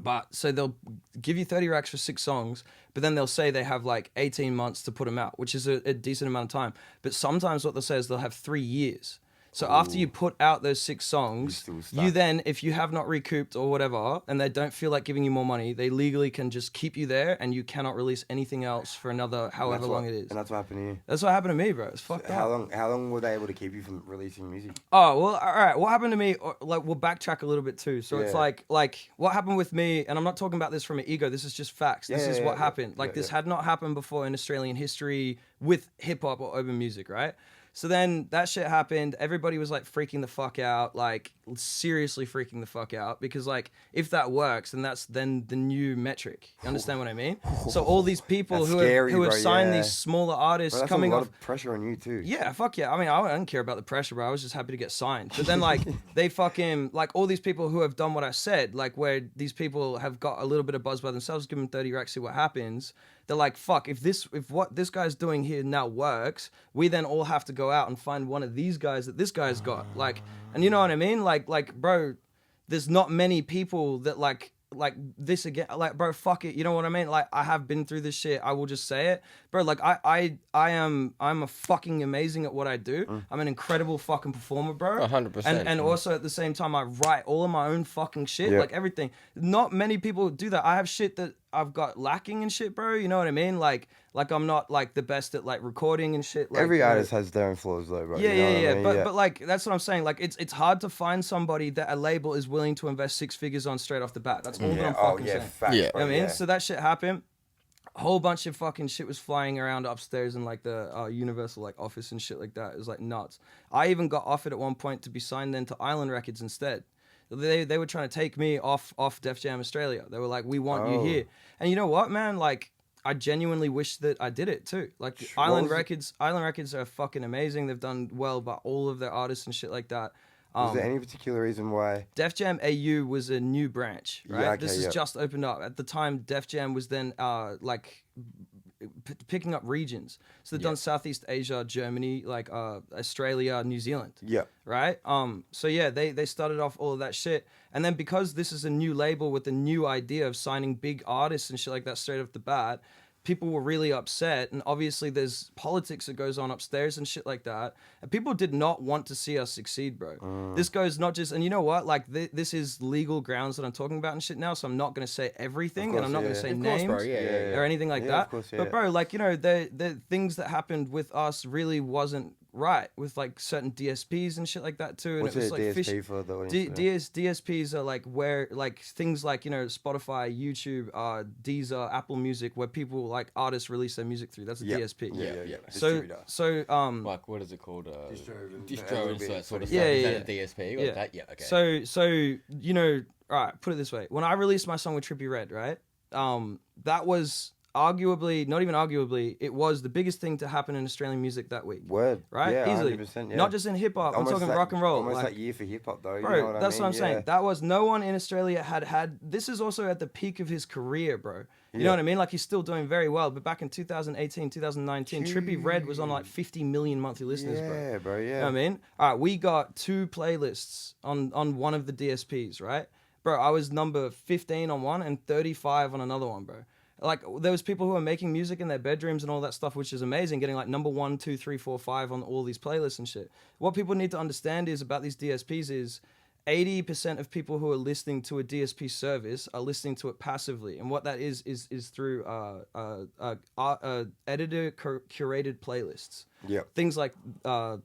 But so they'll give you 30 racks for 6 songs, but then they'll say they have like 18 months to put them out, which is a decent amount of time. But sometimes what they'll say is they'll have 3 years. So after you put out those 6 songs, you then, if you have not recouped or whatever, and they don't feel like giving you more money, they legally can just keep you there and you cannot release anything else for another however long it is. And that's what happened to you? That's what happened to me, bro. It's fucked up. How long were they able to keep you from releasing music? Oh, well, all right. What happened to me, like, we'll backtrack a little bit too. So it's like what happened with me, and I'm not talking about this from an ego, this is just facts. This is what happened. Like, this had not happened before in Australian history with hip-hop or urban music, right? So then that shit happened. Everybody was like freaking the fuck out, like seriously freaking the fuck out, because like if that works, then that's then the new metric. You understand what I mean? So all these people who have signed these smaller artists coming off, a lot of pressure on you too. Yeah, fuck yeah. I mean, I don't care about the pressure, bro. I was just happy to get signed. But then like they fucking like all these people who have done what I said, like where these people have got a little bit of buzz by themselves, give them 30 racks, see what happens. They're like, fuck, if what this guy's doing here now works, we then all have to go out and find one of these guys that this guy's got. Like, and you know what I mean? Like, bro, there's not many people that like this again. Like, bro, fuck it. You know what I mean? Like, I have been through this shit. I will just say it. Bro, like, I'm a fucking amazing at what I do. I'm an incredible fucking performer, bro. 100%. And also at the same time, I write all of my own fucking shit, like everything. Not many people do that. I have shit that I've got lacking and shit, bro. You know what I mean? Like I'm not like the best at like recording and shit. Like, Every artist has their own flaws, though, bro. Yeah, you know what I mean? But like that's what I'm saying. Like it's hard to find somebody that a label is willing to invest 6 figures on straight off the bat. That's all that I'm fucking saying. Facts, Yeah. bro, You know what I mean? So that shit happened. A whole bunch of fucking shit was flying around upstairs in like the Universal like office and shit like that. It was like nuts. I even got offered at one point to be signed then to Island Records instead. They were trying to take me off defJam Australia. They were like, we want you here. And you know what, man? Like, I genuinely wish that I did it too. Like Island Records are fucking amazing. They've done well by all of their artists and shit like that. Was there any particular reason why? defJam AU was a new branch, right? Yeah, okay, this has just opened up. At the time, defJam was then like picking up regions. So they've done Southeast Asia, Germany, like Australia, New Zealand. Yeah. Right? So yeah, they started off all of that shit. And then because this is a new label with a new idea of signing big artists and shit like that straight off the bat, people were really upset, and obviously there's politics that goes on upstairs and shit like that, and people did not want to see us succeed, bro. This goes not just, and you know what, like this is legal grounds that I'm talking about and shit now, so I'm not going to say everything, and I'm not going to say names or anything like that. Of course, but bro, like, you know, the things that happened with us really wasn't right with like certain DSPs and shit like that too. And What's it was a like DSP for the audience? DSPs are like where like things like, you know, Spotify, YouTube, Deezer, Apple Music, where people like artists release their music through. That's a DSP. Yeah. So Like, what is it called? Distro Distro and that sort of stuff. Yeah, Is yeah, that a DSP? Or yeah. that? Yeah, okay. So you know, all right, put it this way. When I released my song with TRIPPIE REDD, right? That was arguably, not even arguably, it was the biggest thing to happen in Australian music that week. Word. Right? Yeah, Easily. 100%, yeah. Not just in hip hop. I'm Almost talking that- rock and roll. Almost like, that year for hip hop, though. bro, You know what that's I mean? what I'm saying. That was, no one in Australia had this is also at the peak of his career, bro. You know what I mean? Like, he's still doing very well, but back in 2018, 2019, TRIPPIE REDD was on like 50 million monthly listeners, bro. Yeah, bro, yeah. You know what I mean? All right, we got 2 playlists on one of the DSPs, right? Bro, I was number 15 on one and 35 on another one, bro. Like, there was people who are making music in their bedrooms and all that stuff, which is amazing, getting like number 1, 2, 3, 4, 5 on all these playlists and shit. What people need to understand is about these DSPs is 80% of people who are listening to a DSP service are listening to it passively, and what that is through editor curated playlists. Yeah. Things like I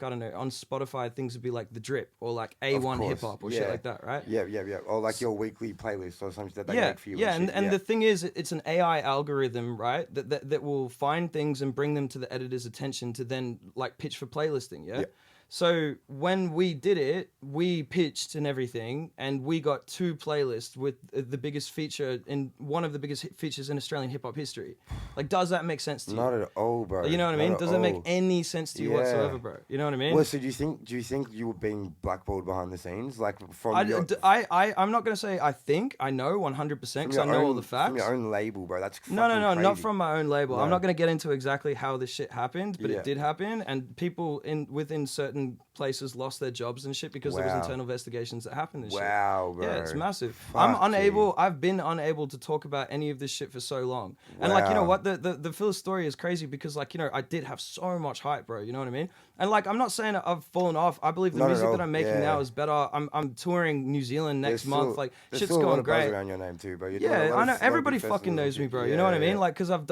don't know, on Spotify, things would be like The Drip or like A1 Hip Hop or shit like that, right? Yeah. Or like your weekly playlist or something that they make for you. And the thing is, it's an AI algorithm, right? That will find things and bring them to the editor's attention to then like pitch for playlisting. Yeah. So when we did it, we pitched and everything, and we got 2 playlists with the biggest feature in one of the biggest features in Australian hip hop history. Like, does that make sense to you? Not at all, bro. You know what I mean? Not Does at it make all. any sense to you whatsoever, bro? You know what I mean? Well, so do you think you were being blackballed behind the scenes, like from I'm not gonna say I think I know 100% because I know all the facts. From your own label, bro? That's No, fucking not crazy. from my own label. No. I'm not going to get into exactly how this shit happened, but Yeah. it did happen, and people within certain places lost their jobs and shit because there was Wow. internal investigations that happened and Wow, shit. bro. Yeah, it's massive. Fuck, I've been unable to talk about any of this shit for so long. And like, you know what, the Phil's story is crazy because, like, you know, I did have so much hype, bro, you know what I mean? And like, I'm not saying I've fallen off. I believe the Not at music all. that I'm making Yeah. now is better. I'm touring New Zealand next There's month. still- Like, there's shit's still a lot going of buzz great. around your name too, bro. You're doing a Yeah, lot I of know. big Everybody fucking festivals knows and me, shit. bro. Yeah, You know what I mean? yeah. Like, because I've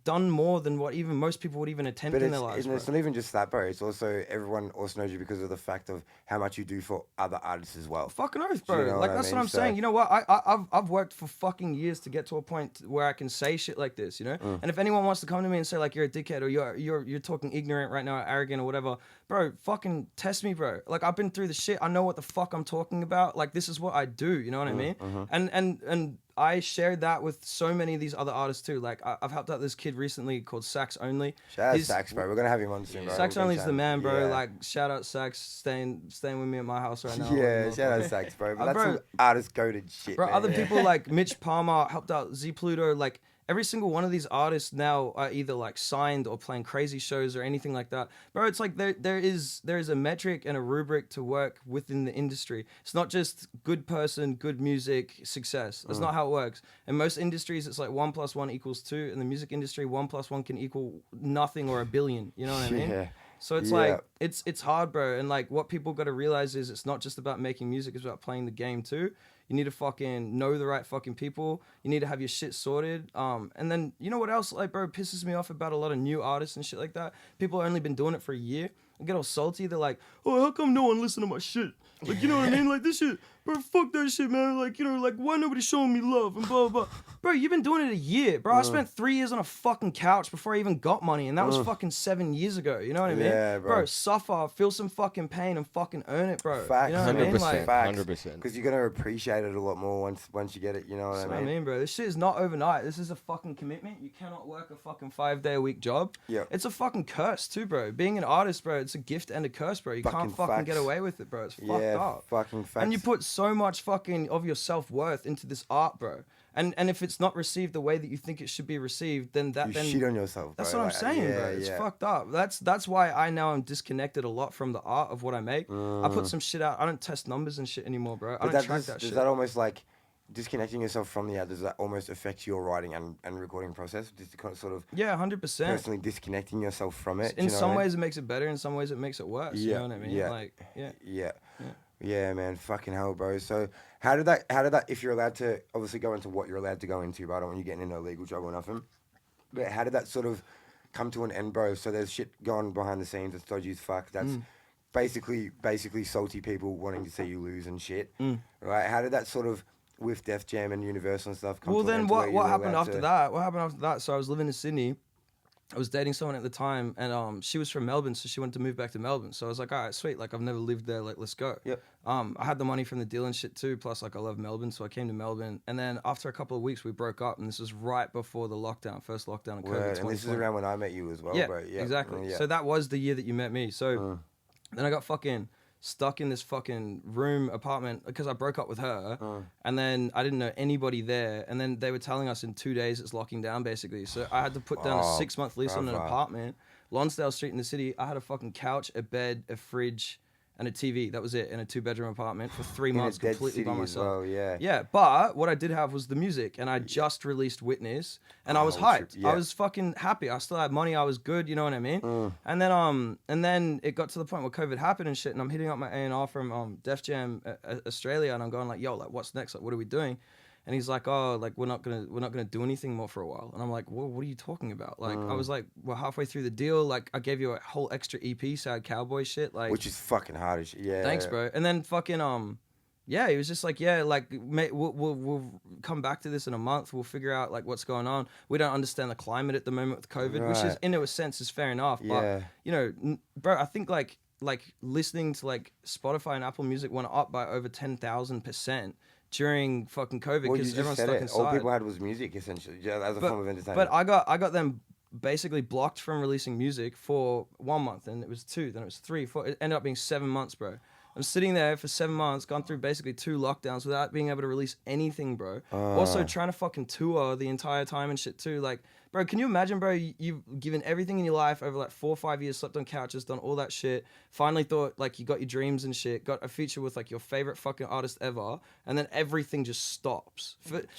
done more than what even most people would even attempt But in their lives, it's bro. not even just that, bro. It's also everyone also knows you because of the fact of how much you do for other artists as well. Fucking oath, Do you bro. know Like, what I that's mean? what I'm So- saying. You know what? I've worked for fucking years to get to a point where I can say shit like this, you know? And if anyone wants to come to me and say, like, you're a dickhead or you're talking ignorant right now, or arrogant or whatever, bro, fucking test me, bro. Like, I've been through the shit. I know what the fuck I'm talking about. Like, this is what I do, you know what I mean? And I shared that with so many of these other artists too. Like, I've helped out this kid recently called Sax Only. Shout out He's- Sax, bro. We're gonna have him on soon, bro. Sax We'll Only's get the man, bro. Yeah. Like, shout out Sax, staying with me at my house right now. Yeah, shout out Sax, bro. But that's bro, some artist goated shit, Bro, man. other Yeah. people like Mitch Palmer helped out Z Pluto. Like, every single one of these artists now are either like signed or playing crazy shows or anything like that. Bro, it's like there is a metric and a rubric to work within the industry. It's not just good person, good music, success. That's not how it works. In most industries, it's like 1 + 1 = 2. In the music industry, 1 + 1 can equal nothing or a billion. You know what I mean? Yeah. So it's Yeah. like it's hard, bro. And like, what people got to realize is it's not just about making music; it's about playing the game too. You need to fucking know the right fucking people. You need to have your shit sorted. And then you know what else, like, bro, pisses me off about a lot of new artists and shit like that? People have only been doing it for a year. I get all salty. They're like, oh, how come no one listen to my shit? Like, you know what I mean? Like, this shit, bro, fuck that shit, man. Like, you know, like, why nobody showing me love and blah, blah, blah. Bro, you've been doing it a year, bro. I spent 3 years on a fucking couch before I even got money, and that was fucking 7 years ago. You know what I mean? Yeah, bro. Suffer, feel some fucking pain, and fucking earn it, bro. Facts. You know what I mean? Like, 100%. Because you're gonna appreciate it a lot more once you get it. You know what that's I what I mean? mean, bro. This shit is not overnight. This is a fucking commitment. You cannot work a fucking 5-day-a-week job. Yeah. It's a fucking curse too, bro. Being an artist, bro, it's a gift and a curse, bro. You can't fucking get away with it, bro. It's fucked up. Fucking facts. And you put so much fucking of your self-worth into this art, bro. And if it's not received the way that you think it should be received, then you shit on yourself, bro. That's what I'm saying, bro. It's fucked up. That's why I now am disconnected a lot from the art of what I make. I put some shit out. I don't test numbers and shit anymore, bro. I don't track that shit. Does that almost like disconnecting yourself from the art? Does that almost affect your writing and recording process? Just kind of sort of 100%. Personally disconnecting yourself from it. In some ways, it makes it better. In some ways, it makes it worse. Yeah, You know what I mean? yeah. Like, Yeah, man, fucking hell, bro. So how did that, if you're allowed to obviously go into what you're allowed to go into, but I don't want you getting into legal trouble or nothing, but how did that sort of come to an end, bro? So there's shit going behind the scenes that's dodgy as fuck. That's basically salty people wanting to see you lose and shit, right? How did that sort of, with defJam and Universal and stuff, come well, to an then end to where you what were happened allowed after to- that? What happened after that? So I was living in Sydney. I was dating someone at the time, and she was from Melbourne, so she wanted to move back to Melbourne. So I was like, all right, sweet. Like, I've never lived there. Like, let's go. Yep. I had the money from the deal and shit too. Plus, like, I love Melbourne, so I came to Melbourne. And then after a couple of weeks, we broke up, and this was right before the lockdown, first lockdown of COVID. Word. And this is 2020. around when I met you as well, Yeah, bro. Yeah, exactly. Yeah. So that was the year that you met me. So then I got fucking stuck in this fucking room apartment because I broke up with her, and then I didn't know anybody there, and then they were telling us in 2 days it's locking down basically. So I had to put down a 6-month lease on an apartment, Lonsdale Street in the city. I had a fucking couch, a bed, a fridge, and a TV. That was it, in a 2-bedroom apartment for 3 months dead completely by city as myself. well, yeah. Yeah, but what I did have was the music, and I just released Witness, and I was hyped. Yeah. I was fucking happy. I still had money. I was good. You know what I mean? And then it got to the point where COVID happened and shit, and I'm hitting up my A&R from defJam Australia, and I'm going like, yo, like, what's next? Like, what are we doing? And he's like, oh, like, we're not gonna do anything more for a while. And I'm like, well, what are you talking about? Like, I was like, we're halfway through the deal. Like, I gave you a whole extra EP, sad cowboy shit. Like, Which is fucking hard as shit. Yeah. thanks, bro. And then fucking yeah, he was just like, yeah, like, mate, we'll come back to this in a month. We'll figure out like what's going on. We don't understand the climate at the moment with COVID, which is, in a sense, is fair enough. Yeah. But you know, bro, I think like listening to like Spotify and Apple Music went up by over 10,000% during fucking COVID Well, you because just everyone's said stuck it. inside. All people had was music, essentially, as a form of entertainment. But I got them basically blocked from releasing music for 1 month, and it was 2, then it was 3, 4. It ended up being 7 months, bro. I'm sitting there for 7 months, gone through basically 2 lockdowns without being able to release anything, bro. Also trying to fucking tour the entire time and shit too. Like, bro, can you imagine, bro? You've given everything in your life over like 4 or 5 years, slept on couches, done all that shit. Finally thought like you got your dreams and shit, got a feature with like your favorite fucking artist ever, and then everything just stops.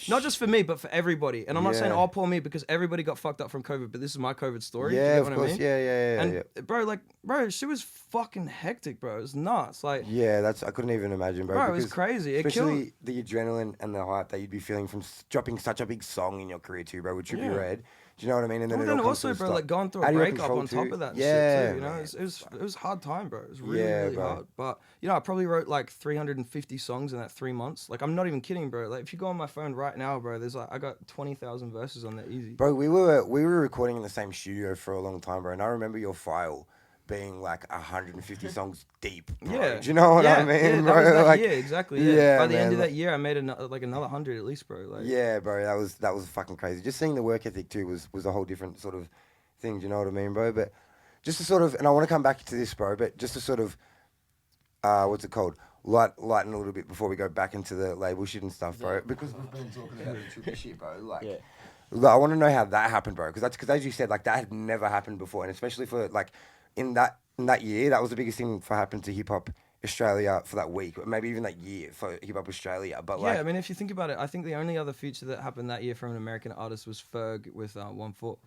Not just for me, but for everybody. And I'm not saying, oh, poor me, because everybody got fucked up from COVID, but this is my COVID story. Yeah, you of get what course. I mean? Yeah. And bro, she was fucking hectic, bro. It was nuts. Like, Yeah, I couldn't even imagine, bro. bro, it was because crazy. It especially killed. the adrenaline and the hype that you'd be feeling from dropping such a big song in your career too, bro, with TRIPPIE REDD. Do you know what I mean? And then Well, it all then comes to also, a bro, stop. like going through a Out of your breakup on control top of that and Yeah, shit too, you know? man. It was a hard time, bro. It was really, Yeah, really bro. hard. But, you know, I probably wrote like 350 songs in that 3 months. Like, I'm not even kidding, bro. Like, if you go on my phone right now, bro, there's like, I got 20,000 verses on there easy. Bro, we were recording in the same studio for a long time, bro, and I remember your file being like 150 songs deep, bro. Yeah. Do you know what I mean, yeah, bro? that was that Like, year, exactly. Yeah. yeah, By the end man, of like- that year, I made another 100 at least, bro. Like, yeah, bro, that was fucking crazy. Just seeing the work ethic too was a whole different sort of thing. Do you know what I mean, bro? But just to sort of, and I want to come back to this, bro, but just to sort of, what's it called? Lighten a little bit before we go back into the label shit and stuff, bro. Because we've been talking about the trippy shit, bro. Like, look, I want to know how that happened, bro. Because as you said, like that had never happened before, and especially for like in that year, that was the biggest thing for happened to hip hop Australia for that week, or maybe even that year for hip hop Australia. But like, yeah, I mean, if you think about it, I think the only other feature that happened that year from an American artist was Ferg with 1-4.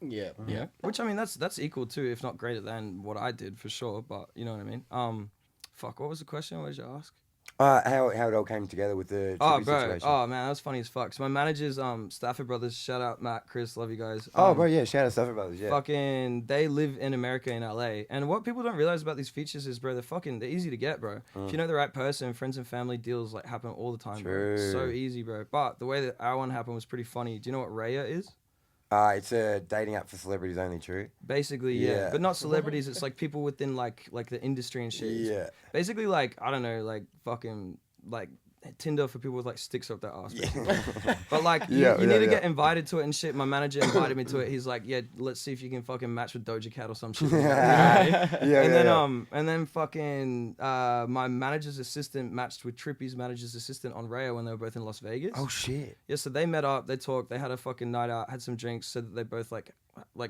Yeah. Which, I mean, that's equal to, if not greater than what I did for sure. But you know what I mean? Fuck, what was the question? What did you ask? How it all came together with the Oh, Trippie bro. situation. Oh, man, that was funny as fuck. So my managers, Stafford Brothers, shout out Matt, Chris, love you guys. Bro, yeah, shout out Stafford Brothers, yeah. Fucking, they live in America, in LA. And what people don't realize about these features is, bro, they're easy to get, bro. If you know the right person, friends and family deals like happen all the time, bro. It's so easy, bro. But the way that our one happened was pretty funny. Do you know what Raya is? It's a dating app for celebrities only, true? Basically, yeah. But not celebrities. It's like people within like the industry and shit. Yeah. Basically, like, I don't know, like fucking like Tinder for people with like sticks up their ass. But like you need to get invited to it and shit. My manager invited me to it. He's like, yeah, let's see if you can fucking match with Doja Cat or some shit. And then fucking my manager's assistant matched with Trippie's manager's assistant on Raya when they were both in Las Vegas. Oh shit. Yeah, so they met up, they talked, they had a fucking night out, had some drinks, said that they both like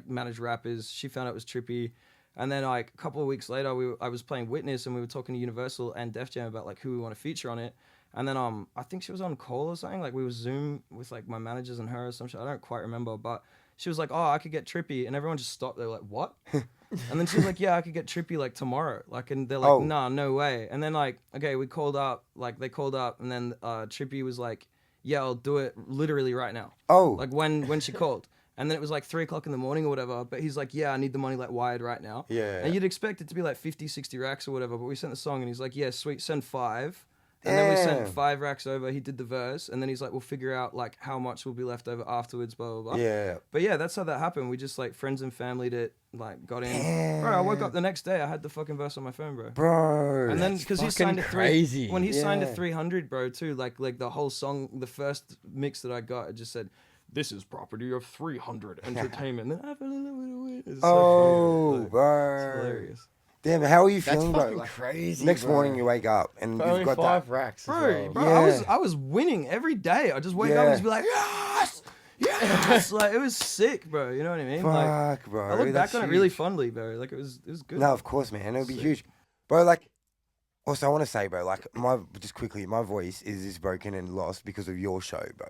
managed rappers. She found out it was Trippie. And then like a couple of weeks later, I was playing Witness and we were talking to Universal and defJam about like who we want to feature on it. And then I think she was on call or something. Like we were Zoom with like my managers and her or some shit. I don't quite remember, but she was like, "Oh, I could get Trippie," and everyone just stopped. They were like, "What?" And then she was like, "Yeah, I could get Trippie like tomorrow." Like, and they're like, "Nah, no way." And then like, okay, we called up. Like they called up, and then Trippie was like, "Yeah, I'll do it literally right now." Oh. Like when she called. And then it was like 3 o'clock in the morning or whatever. But he's like, yeah, I need the money like wired right now. Yeah. And you'd expect it to be like 50, 60 racks or whatever. But we sent the song and he's like, yeah, sweet, send 5. And then we sent 5 racks over. He did the verse. And then he's like, we'll figure out like how much will be left over afterwards, blah, blah, blah. Yeah. But yeah, that's how that happened. We just like friends and family'd it, like got in. Bro, I woke up the next day. I had the fucking verse on my phone, bro. Bro. And then because he signed a crazy. When he signed a 300, bro, too, like the whole song, the first mix that I got, it just said, "This is property of 300 Entertainment." And then I have a little bit of it. It's so funny. Bro. It's hilarious. Damn, how are you That's feeling, bro? fucking Like, crazy. next bro. morning you wake up and For you've only got 5 that. racks. Bro, As well. bro, Yeah. I was winning every day. I just wake up and just be like, yes, yes. Like it was sick, bro. You know what I mean? Like, Fuck, bro. I look That's back on it really huge. fondly, bro. Like it was good. No, of course, man. It'll be huge. Bro, like, also, I want to say, bro, like, just quickly, my voice is broken and lost because of your show, bro.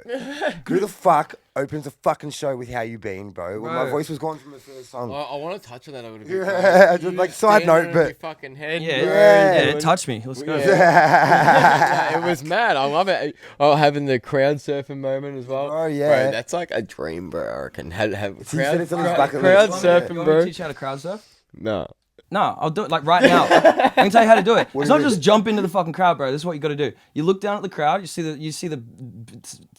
Who the fuck opens a fucking show with How You Been, bro? When my Bro. voice was gone from the first song. I want to touch on that a little bit. Yeah, bro. just like You side standing note, on but- your fucking head. Yeah, bro, yeah, doing- it touched me. Let's go. Yeah. It was mad. I love it. Oh, having the crowd surfing moment as well. Oh, yeah. Bro, that's like a dream, bro. I reckon have He said it's on his bucket crowd list. You want surfing, me to bro. teach you how to crowd surf? No. No, I'll do it like right now. I can tell you how to do it. It's not just jump into the fucking crowd, bro. This is what you got to do. You look down at the crowd. You see the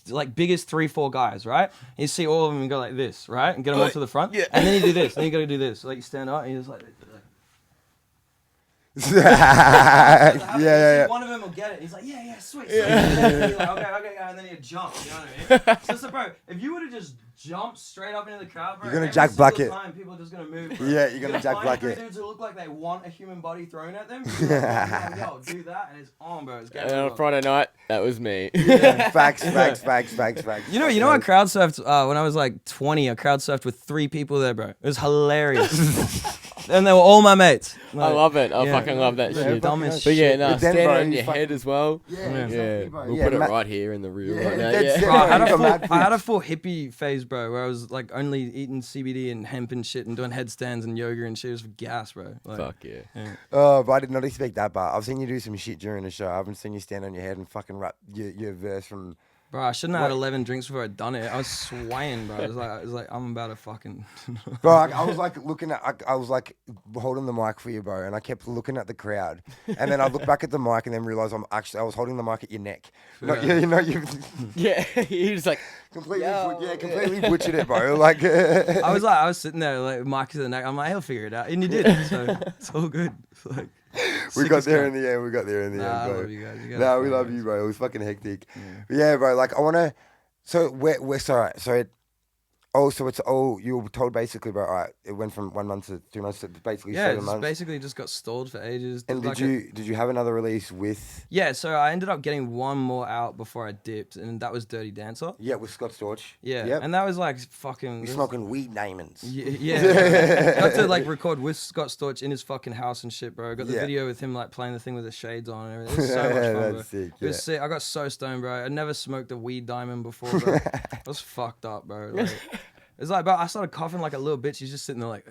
like biggest 3-4 guys, right? And you see all of them and go like this, right? And get them all to the front. Yeah. And then you do this. Then you got to do this. Like you stand up and you just like. Yeah. One of them will get it. He's like, yeah, sweet. And then you're like, okay, and then you jump. You know what I mean? So, bro, if you were to just jump straight up into the crowd, bro, You're gonna every Jack single Black it. time, people are just gonna move. Bro. Yeah, you're gonna Jack find Black three it. dudes who look like they want a human body thrown at them. You're like, yo, do that, and it's on, bro. It's And then on game. Friday night, that was me. Facts. You know, I crowd surfed when I was like 20. I crowd surfed with 3 people there, bro. It was hilarious. And they were all my mates. I love it. I Yeah. fucking love that Yeah, shit. dumbest But yeah, shit. no, But then, stand bro, on you your fucking- head as well. Yeah, Yeah, exactly, bro. we'll Yeah, put it Matt- right here in the reel Yeah, right now. that's Yeah. it. Bro, I You got mad had a full hippie phase, bro, where I was like only eating CBD and hemp and shit and doing headstands and yoga and shit. It was for gas, bro. Like, Fuck yeah. Oh, but I did not expect that part. I've seen you do some shit during the show. I haven't seen you stand on your head and fucking rap your verse from. Bro, I shouldn't have had 11 drinks before I'd done it. I was swaying, bro. It was like I'm about to fucking. Bro, I was like looking at, I was like holding the mic for you, bro, and I kept looking at the crowd, and then I looked back at the mic and then realized I was holding the mic at your neck. Not, Yeah. you know, you Yeah, he was like, completely, Yo. completely butchered it, bro. Like, I was sitting there like Mike to the neck. I'm like, he'll figure it out, and you did. So it's all good. It's like, we sick got as there cunt. in the end. We got there in the Nah, I end, bro. love you guys. You guys No, are we fun, love guys. you, bro. It was fucking hectic. Yeah, bro. Like, I wanna. So we're sorry. So you were told basically, bro. All right, it went from 1 month to 2 months to basically Yeah, 7 just months. basically just got stalled for ages. And Like did you have another release with? Yeah, so I ended up getting one more out before I dipped, and that was Dirty Dancer. Yeah, with Scott Storch. Yeah, Yep. and that was like fucking. You're smoking weed diamonds. Yeah, got to like record with Scott Storch in his fucking house and shit, bro. Got the Yeah. video with him like playing the thing with the shades on and everything. It was so much fun, bro. That's sick, It was yeah. sick. I got so stoned, bro. I never smoked a weed diamond before, bro. I was fucked up, bro. Like, it's like, bro, I started coughing like a little bitch. He's just sitting there like.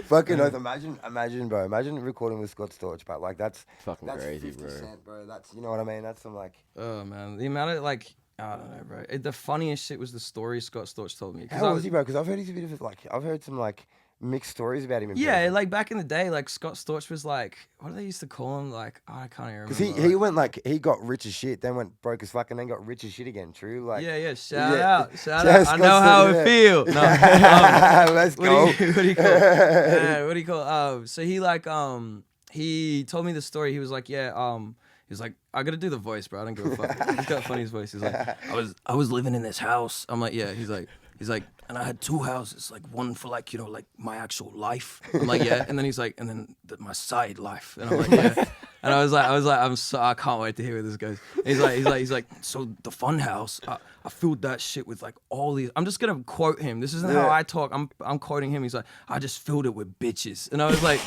Fuck, Fucking oath. Imagine, bro. Imagine recording with Scott Storch, but like that's Fucking crazy, 50 bro. Cent, bro. That's, you know what I mean? That's some like. Oh man, the amount of like, I don't know, bro. The funniest shit was the story Scott Storch told me. How was he, bro? Because I've heard he's a bit of like, I've heard some like mixed stories about him. Yeah, like back in the day, like Scott Storch was like, what do they used to call him? Like, I can't even remember. Because he went like, he got rich as shit, then went broke as fuck, and then got rich as shit again. True, like. Yeah, shout out. Scott I know how Storch, it feel. No, let's go. what do you call? What do you call? So he like he told me the story. He was like, he was like, I gotta do the voice, bro. I don't give a fuck. He's got a funny voice. He's like, I was living in this house. I'm like, yeah. He's like, and I had 2 houses, like one for like, you know, like my actual life. I'm like, yeah. And then he's like, and then my side life. And I'm like, yeah. And I was like, I can't wait to hear where this goes. And he's like, so the fun house, I filled that shit with like all these. I'm just gonna quote him. This isn't how I talk. I'm quoting him. He's like, I just filled it with bitches. And I was like,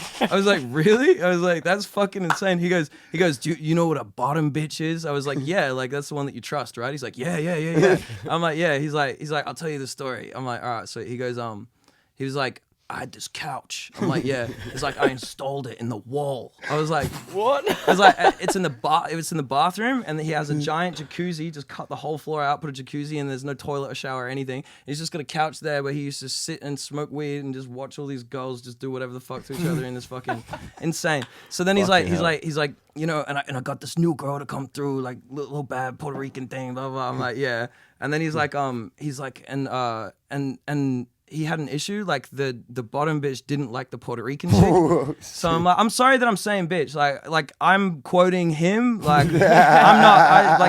really? I was like, that's fucking insane. He goes, do you know what a bottom bitch is? I was like, yeah, like that's the one that you trust, right? He's like, yeah. I'm like, yeah. He's like, I'll tell you the story. I'm like, all right. So he goes, he was like, I had this couch. I'm like, yeah. It's like I installed it in the wall. I was like, what? I was like, it's in the bathroom, and he has a giant jacuzzi. Just cut the whole floor out, put a jacuzzi, and there's no toilet or shower or anything. He's just got a couch there where he used to sit and smoke weed and just watch all these girls just do whatever the fuck to each other in this fucking insane. So then he's like, you know, and I got this new girl to come through, like little bad Puerto Rican thing, blah blah. I'm like, yeah. And then he's like, and he had an issue, like the bottom bitch didn't like the Puerto Rican chick. So I'm like, I'm sorry that I'm saying bitch. Like I'm quoting him. Like I'm not.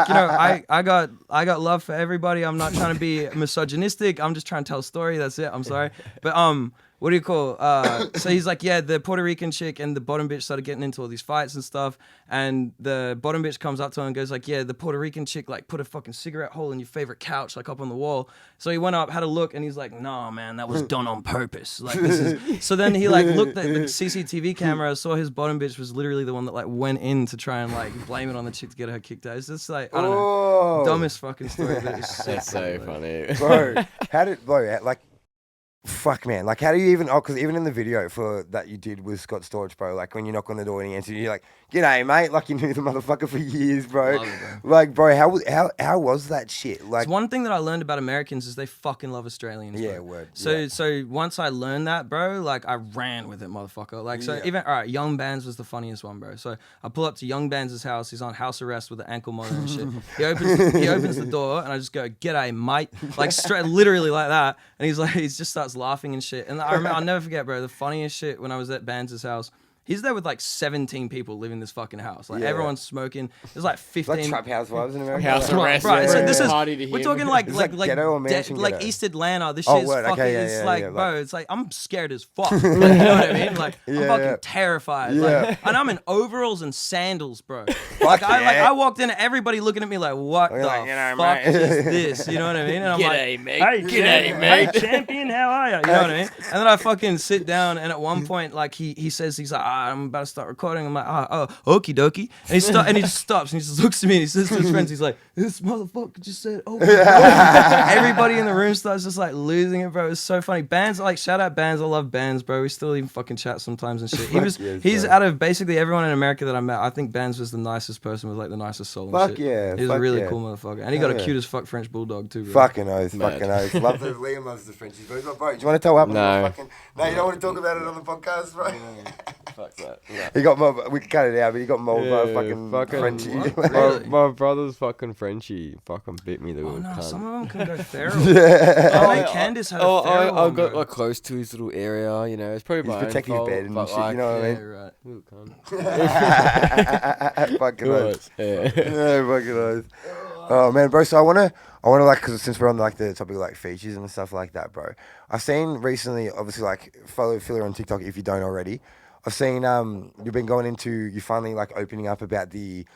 I got love for everybody. I'm not trying to be misogynistic. I'm just trying to tell a story. That's it. I'm sorry. But what do you call? So he's like, yeah, the Puerto Rican chick and the bottom bitch started getting into all these fights and stuff. And the bottom bitch comes up to him and goes like, yeah, the Puerto Rican chick like put a fucking cigarette hole in your favorite couch, like up on the wall. So he went up, had a look, and he's like, nah, man, that was done on purpose. Like this is. So then he like looked at the CCTV camera, saw his bottom bitch was literally the one that like went in to try and like blame it on the chick to get her kicked out. It's just like, I don't know, dumbest fucking story. But it's That's so funny, bro. Like. Fuck, man. Like, how do you even... Oh, because even in the video for that you did with Scott Storch, bro, like, when you knock on the door and he answers, you're like, g'day, mate. Like, you knew the motherfucker for years, bro. Love it, bro. Like, bro, how was that shit? Like, it's one thing that I learned about Americans is they fucking love Australians. Yeah, bro. word. So once I learned that, bro, like, I ran with it, motherfucker. Like, so even... All right, Young Bands was the funniest one, bro. So I pull up to Young Bands' house. He's on house arrest with an ankle monitor and shit. He opens the door, and I just go, g'day, mate. Like, straight, literally like that. And he's like, he just starts laughing and shit. And I remember, I'll never forget, bro, the funniest shit when I was at Bands' house. He's there with like 17 people living in this fucking house. Like everyone's smoking. There's like 15. like trap house vibes in America. House arrest. Right. So this is Party we're talking like ghetto or mansion ghetto? East Atlanta. This shit's word. fucking. Okay, It's like, yeah, bro. It's like I'm scared as fuck. Like, you know what I mean? Like I'm fucking terrified. Like, and I'm in overalls and sandals, bro. I walked in, everybody looking at me like, what the fuck is this? You know what I mean? And I'm G'day, like, mate. hey, G'day, mate. Hey, champion, how are you? You know what I mean? And then I fucking sit down, and at one point, like he says, he's like, I'm about to start recording. I'm like, oh, okie dokie. And he just stops and he just looks at me and he says to his friends, he's like, this motherfucker just said, oh my God. Everybody in the room starts just like losing it, bro. It's so funny. Bands, like, shout out Bands. I love Bands, bro. We still even fucking chat sometimes and shit. He's out of basically everyone in America that I met, I think Bands was the nicest person with like the nicest soul and shit. Yeah. He was a really cool motherfucker. And he got a cute as fuck French bulldog too, bro. Fucking oath. Love the Liam loves the Frenchies, bro. Bro, do you want to tell what happened? No, you don't want to talk about it on the podcast, bro? Fuck that. He got mold. We can cut it out, but he got mold by a fucking Frenchie. Really? My brother's fucking Frenchie fucking bit me, the little No, cunt. some of them can go feral. Oh, Candice had a feral I one, got bro. like close to his little area, you know. It's probably He's my own protecting his fault, bed and but, shit, like, you know what I Yeah, mean? right. little cunt. Fucking oath. Yeah. Fucking oath. Oh man, bro. So I wanna like, cause since we're on like the topic of like features and stuff like that, bro. I've seen recently, obviously, like follow Philler on TikTok if you don't already. I've seen you've been going into, you finally like opening up about the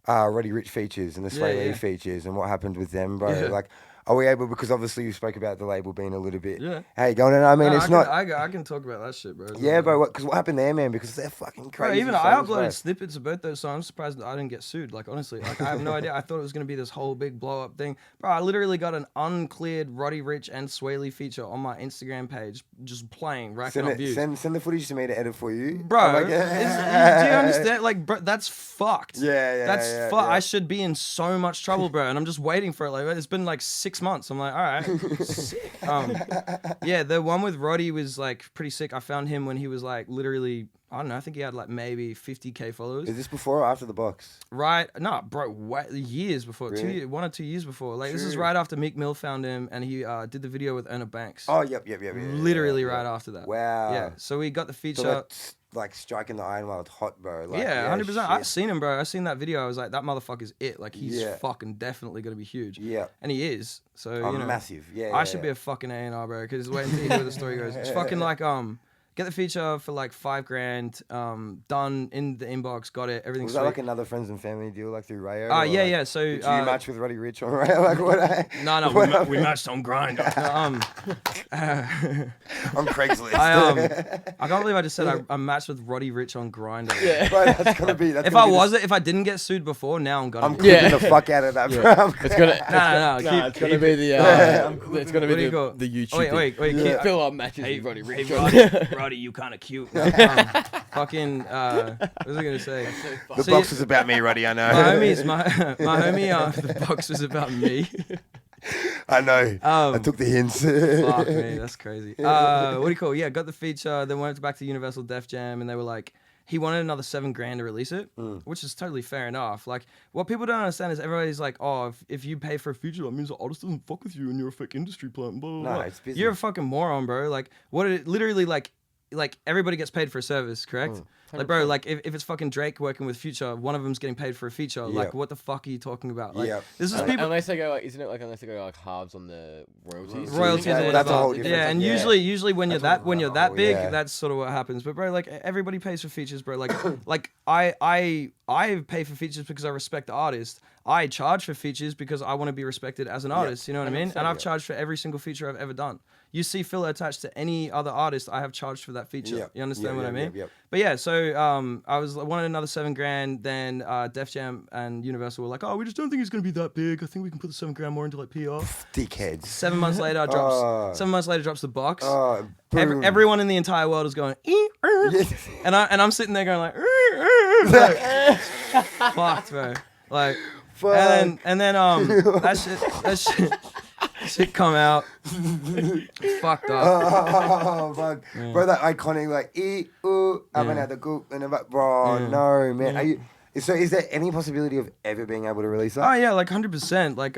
Roddy Ricch features and the Sway Lee features and what happened with them, bro. Yeah. Like, Are we able, because obviously you spoke about the label being a little bit, Yeah. how you going? And I mean, No, it's not. I can talk about that shit, bro. Yeah, bro. Because what happened there, man? Because they're fucking Bro, crazy. even I songs, uploaded bro. snippets of both those songs. I'm surprised that I didn't get sued. Like, honestly, like I have no idea. I thought it was gonna be this whole big blow up thing. Bro, I literally got an uncleared Roddy Ricch and Sway Lee feature on my Instagram page, just playing, racking up views. Send the footage to me to edit for you, Bro, I'm like, do you understand? Like, bro, that's fucked. Yeah, That's yeah, fucked. yeah. I should be in so much trouble, bro, and I'm just waiting for it. Like, it's been like 6 months. I'm like, all right, sick. Yeah, the one with Roddy was like pretty sick. I found him when he was like literally, I don't know, I think he had like maybe 50K followers. Is this before or after the box? Right? No, bro, years before, Really? 1 or 2 years before. Like, this is True. right after Meek Mill found him, and he did the video with Erna Banks. Oh, yep. Literally right after that. Wow. Yeah. So we got the feature. So like striking the iron while it's hot, bro. Like, yeah, 100%. shit. I've seen him, bro. I seen that video. I was like, that motherfucker's it. Like, he's Yeah. fucking definitely gonna be huge. Yeah. And he is. So Oh, you know, massive. Yeah. I should be a fucking A&R, bro. Because wait until you hear where the story goes. It's fucking like get the feature for like $5,000. Done in the inbox. Got it. Everything's Was that sweet. like another friends and family deal, like through Rayo? Yeah, like, yeah. So did you match with Roddy Ricch on Rayo? Like what? no, we matched on Grindr. On Craigslist. I can't believe I just said I matched with Roddy Ricch on Grindr. Yeah. Bro, that's gonna be. That's If gonna I be wasn't, if I didn't get sued before, now I'm gonna. I'm be. clipping the fuck out of that, bro. It's gonna. No. It's gonna be the. It's gonna What do be you call it? the YouTube. Wait. Keep Keep, fill up matches with Roddy Ricch. Roddy, you kind of cute. Fucking. What was I gonna say? The So box you- was about me, Roddy. I know. my homie. The box was about me. I know. I took the hints. Fuck me, that's crazy. What do you call it? Yeah, got the feature. Then went back to Universal Def Jam, and they were like, he wanted another $7,000 to release it, which is totally fair enough. Like, what people don't understand is everybody's like, oh, if you pay for a feature, that means the artist doesn't fuck with you, and you're a fake industry plant. Blah, blah, No, blah. it's business. You're a fucking moron, bro. Like, what? Literally, like everybody gets paid for a service, correct? Like, bro, like if it's fucking Drake working with Future, one of them's getting paid for a feature. Like, Yep. what the fuck are you talking about? Like, Yep. this is people. Unless they go like, isn't it like unless they go like halves on the royalties? Royalties, Yeah, and well, that's a whatever. whole different yeah, and thing. Yeah. usually when That's you're a that whole- big, yeah. that's sort of what happens. But bro, like everybody pays for features, bro. Like I pay for features because I respect the artist. I charge for features because I want to be respected as an artist. You know what I mean? And I've charged for every single feature I've ever done. You see filler attached to any other artist, I have charged for that feature. Yep. You understand Yep, what I mean? yep. But yeah, so I wanted another $7,000. Then Def Jam and Universal were like, oh, we just don't think it's gonna be that big. I think we can put the $7,000 more into like PR. Dickheads. 7 months later, drops the box. Oh, boom. Everyone in the entire world is going, and I'm sitting there going like, fucked, bro. Like, Fuck. and then that shit come out, fucked up. Oh, fuck. Bro, that iconic, like, I've been at the goop, and I'm like, bro, no, man. Are you, so is there any possibility of ever being able to release that? Oh yeah, like 100%. Like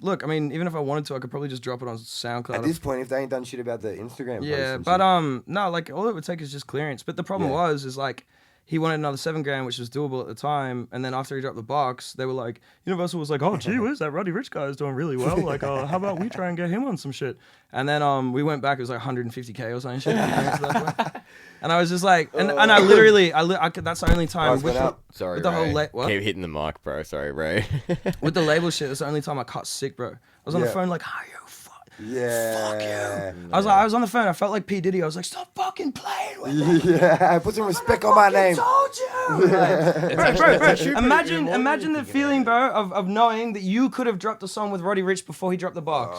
look, I mean, even if I wanted to, I could probably just drop it on SoundCloud. At this point, if they ain't done shit about the Instagram posts Yeah, and but shit. no, like all it would take is just clearance. But the problem Yeah. is like he wanted another $7,000, which was doable at the time. And then after he dropped the box, they were like, Universal was like, oh gee whiz, that Roddy Ricch guy is doing really well. Like, how about we try and get him on some shit? And then we went back, it was like 150K or something shit. And I was just like, and I literally, that's the only time Price with went the, up. Sorry, with the whole Ray. what? Keep hitting the mic, bro. Sorry, Ray. With the label shit, it's the only time I cut sick, bro. I was on the Yeah. phone like, oh, yo, fuck. Yeah. I was on the phone. I felt like P Diddy. I was like, stop fucking playing with me. Yeah, put some respect on my name. Told you. Like, bro, imagine the feeling, bro, of knowing that you could have dropped a song with Roddy Ricch before he dropped the box.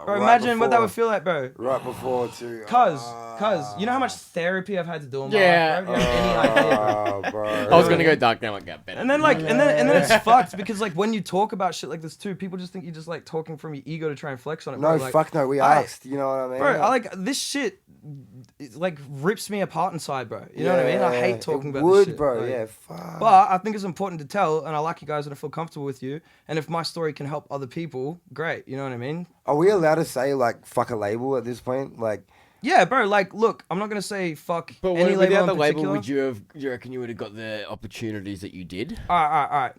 Bro, right imagine what that before. would feel like, bro. Right before, too. Cause you know how much therapy I've had to do in my Yeah. life, bro? You have any idea, bro? Oh, bro. I was gonna go dark now. I got better. And then and then it's fucked because like when you talk about shit like this too, people just think you're just like talking from your ego to try and flex on it. No, bro. Like, fuck no. We asked. You know what I mean? Bro, I like this shit. It like rips me apart inside, bro. You know what I mean? I hate talking about this shit. bro. Like, Yeah, fuck. but I think it's important to tell, and I like you guys that I feel comfortable with you. And if my story can help other people, great. You know what I mean? Are we allowed to say, like, fuck a label at this point? Like, Yeah, bro. Like, look, I'm not gonna say fuck But any label without in the label, particular. would you have? Do you reckon you would have got the opportunities that you did? All right.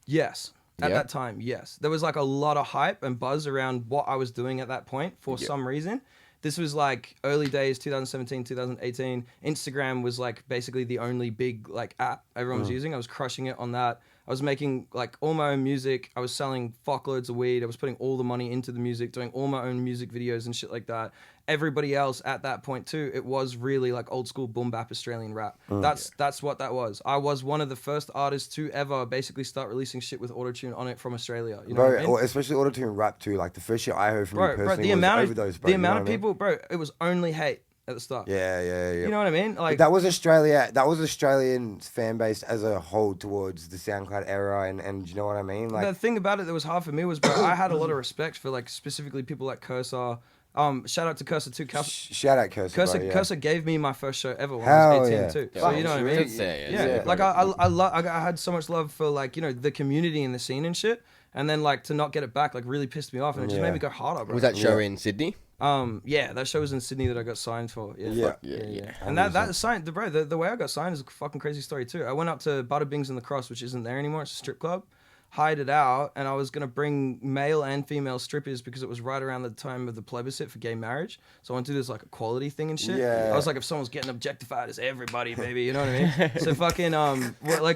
Yes. At Yeah. that time, yes. There was like a lot of hype and buzz around what I was doing at that point for some reason. This was like early days, 2017, 2018. Instagram was like basically the only big like app everyone was using. I was crushing it on that. I was making like all my own music. I was selling fuckloads of weed. I was putting all the money into the music, doing all my own music videos and shit like that. Everybody else at that point too, it was really like old school boom bap Australian rap. That's what that was. I was one of the first artists to ever basically start releasing shit with autotune on it from Australia. You know what I mean? Especially autotune rap too. Like the first shit I heard from you personally the was amount Overdose, of bro. the amount of people, bro, it was only hate at the start. Yeah. You know what I mean? Like But that was Australia. That was Australian fan base as a whole towards the SoundCloud era, and you know what I mean? Like the thing about it that was hard for me was, bro, I had a lot of respect for like specifically people like Cursor. Shout out to Cursor too. Shout out Cursor. Cursor gave me my first show ever when Hell I was 18 yeah. too. Yeah. So you know what I mean? Yeah. Like I had so much love for like, you know, the community and the scene and shit. And then like to not get it back like really pissed me off, and it just made me go harder, bro. Was that show in Sydney? Yeah, that show was in Sydney that I got signed for. Yeah. And that signed, the way I got signed is a fucking crazy story too. I went up to Butterbings in the Cross, which isn't there anymore. It's a strip club. Hired it out, and I was gonna bring male and female strippers because it was right around the time of the plebiscite for gay marriage. So I wanted to do this like equality thing and shit. Yeah. I was like, if someone's getting objectified, it's everybody, baby. You know what I mean? So fucking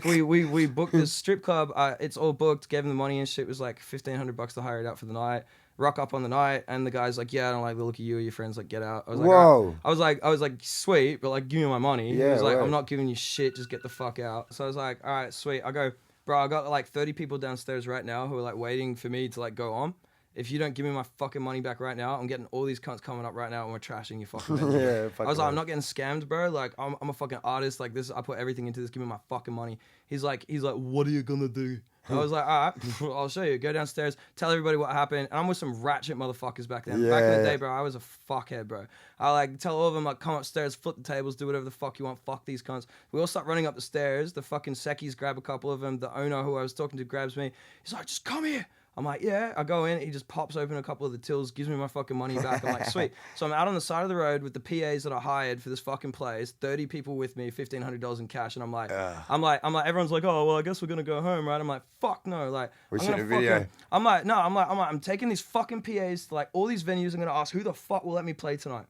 we booked this strip club. It's all booked. Gave them the money and shit. It was like $1,500 to hire it out for the night. Rock up on the night, and the guy's like, "Yeah, I don't like the look of you or your friends. Like, get out." I was like, "Whoa!" I was like, "Sweet," but like, give me my money. Yeah, he was like, right. "I'm not giving you shit. Just get the fuck out." So I was like, "All right, sweet." I go, "Bro, I got like 30 people downstairs right now who are like waiting for me to like go on. If you don't give me my fucking money back right now, I'm getting all these cunts coming up right now and we're trashing your fucking venue." I was like, "I'm not getting scammed, bro. Like, I'm a fucking artist. Like this, I put everything into this. Give me my fucking money." He's like, "What are you gonna do?" I was like, "All right, I'll show you. Go downstairs, tell everybody what happened." And I'm with some ratchet motherfuckers back then. Back in the day, bro, I was a fuckhead, bro. I like tell all of them, like, come upstairs, flip the tables, do whatever the fuck you want. Fuck these cunts. We all start running up the stairs. The fucking Sekis grab a couple of them. The owner who I was talking to grabs me. He's like, "Just come here." I'm like, "Yeah." I go in. He just pops open a couple of the tills, gives me my fucking money back. I'm like, "Sweet." So I'm out on the side of the road with the PAs that I hired for this fucking place. 30 people with me, $1,500 in cash, and I'm like, everyone's like, "Oh, well, I guess we're gonna go home, right?" I'm like, "Fuck no!" Like, We're I'm shooting gonna a video. fucking, I'm taking these fucking PAs to like all these venues. I'm gonna ask who the fuck will let me play tonight.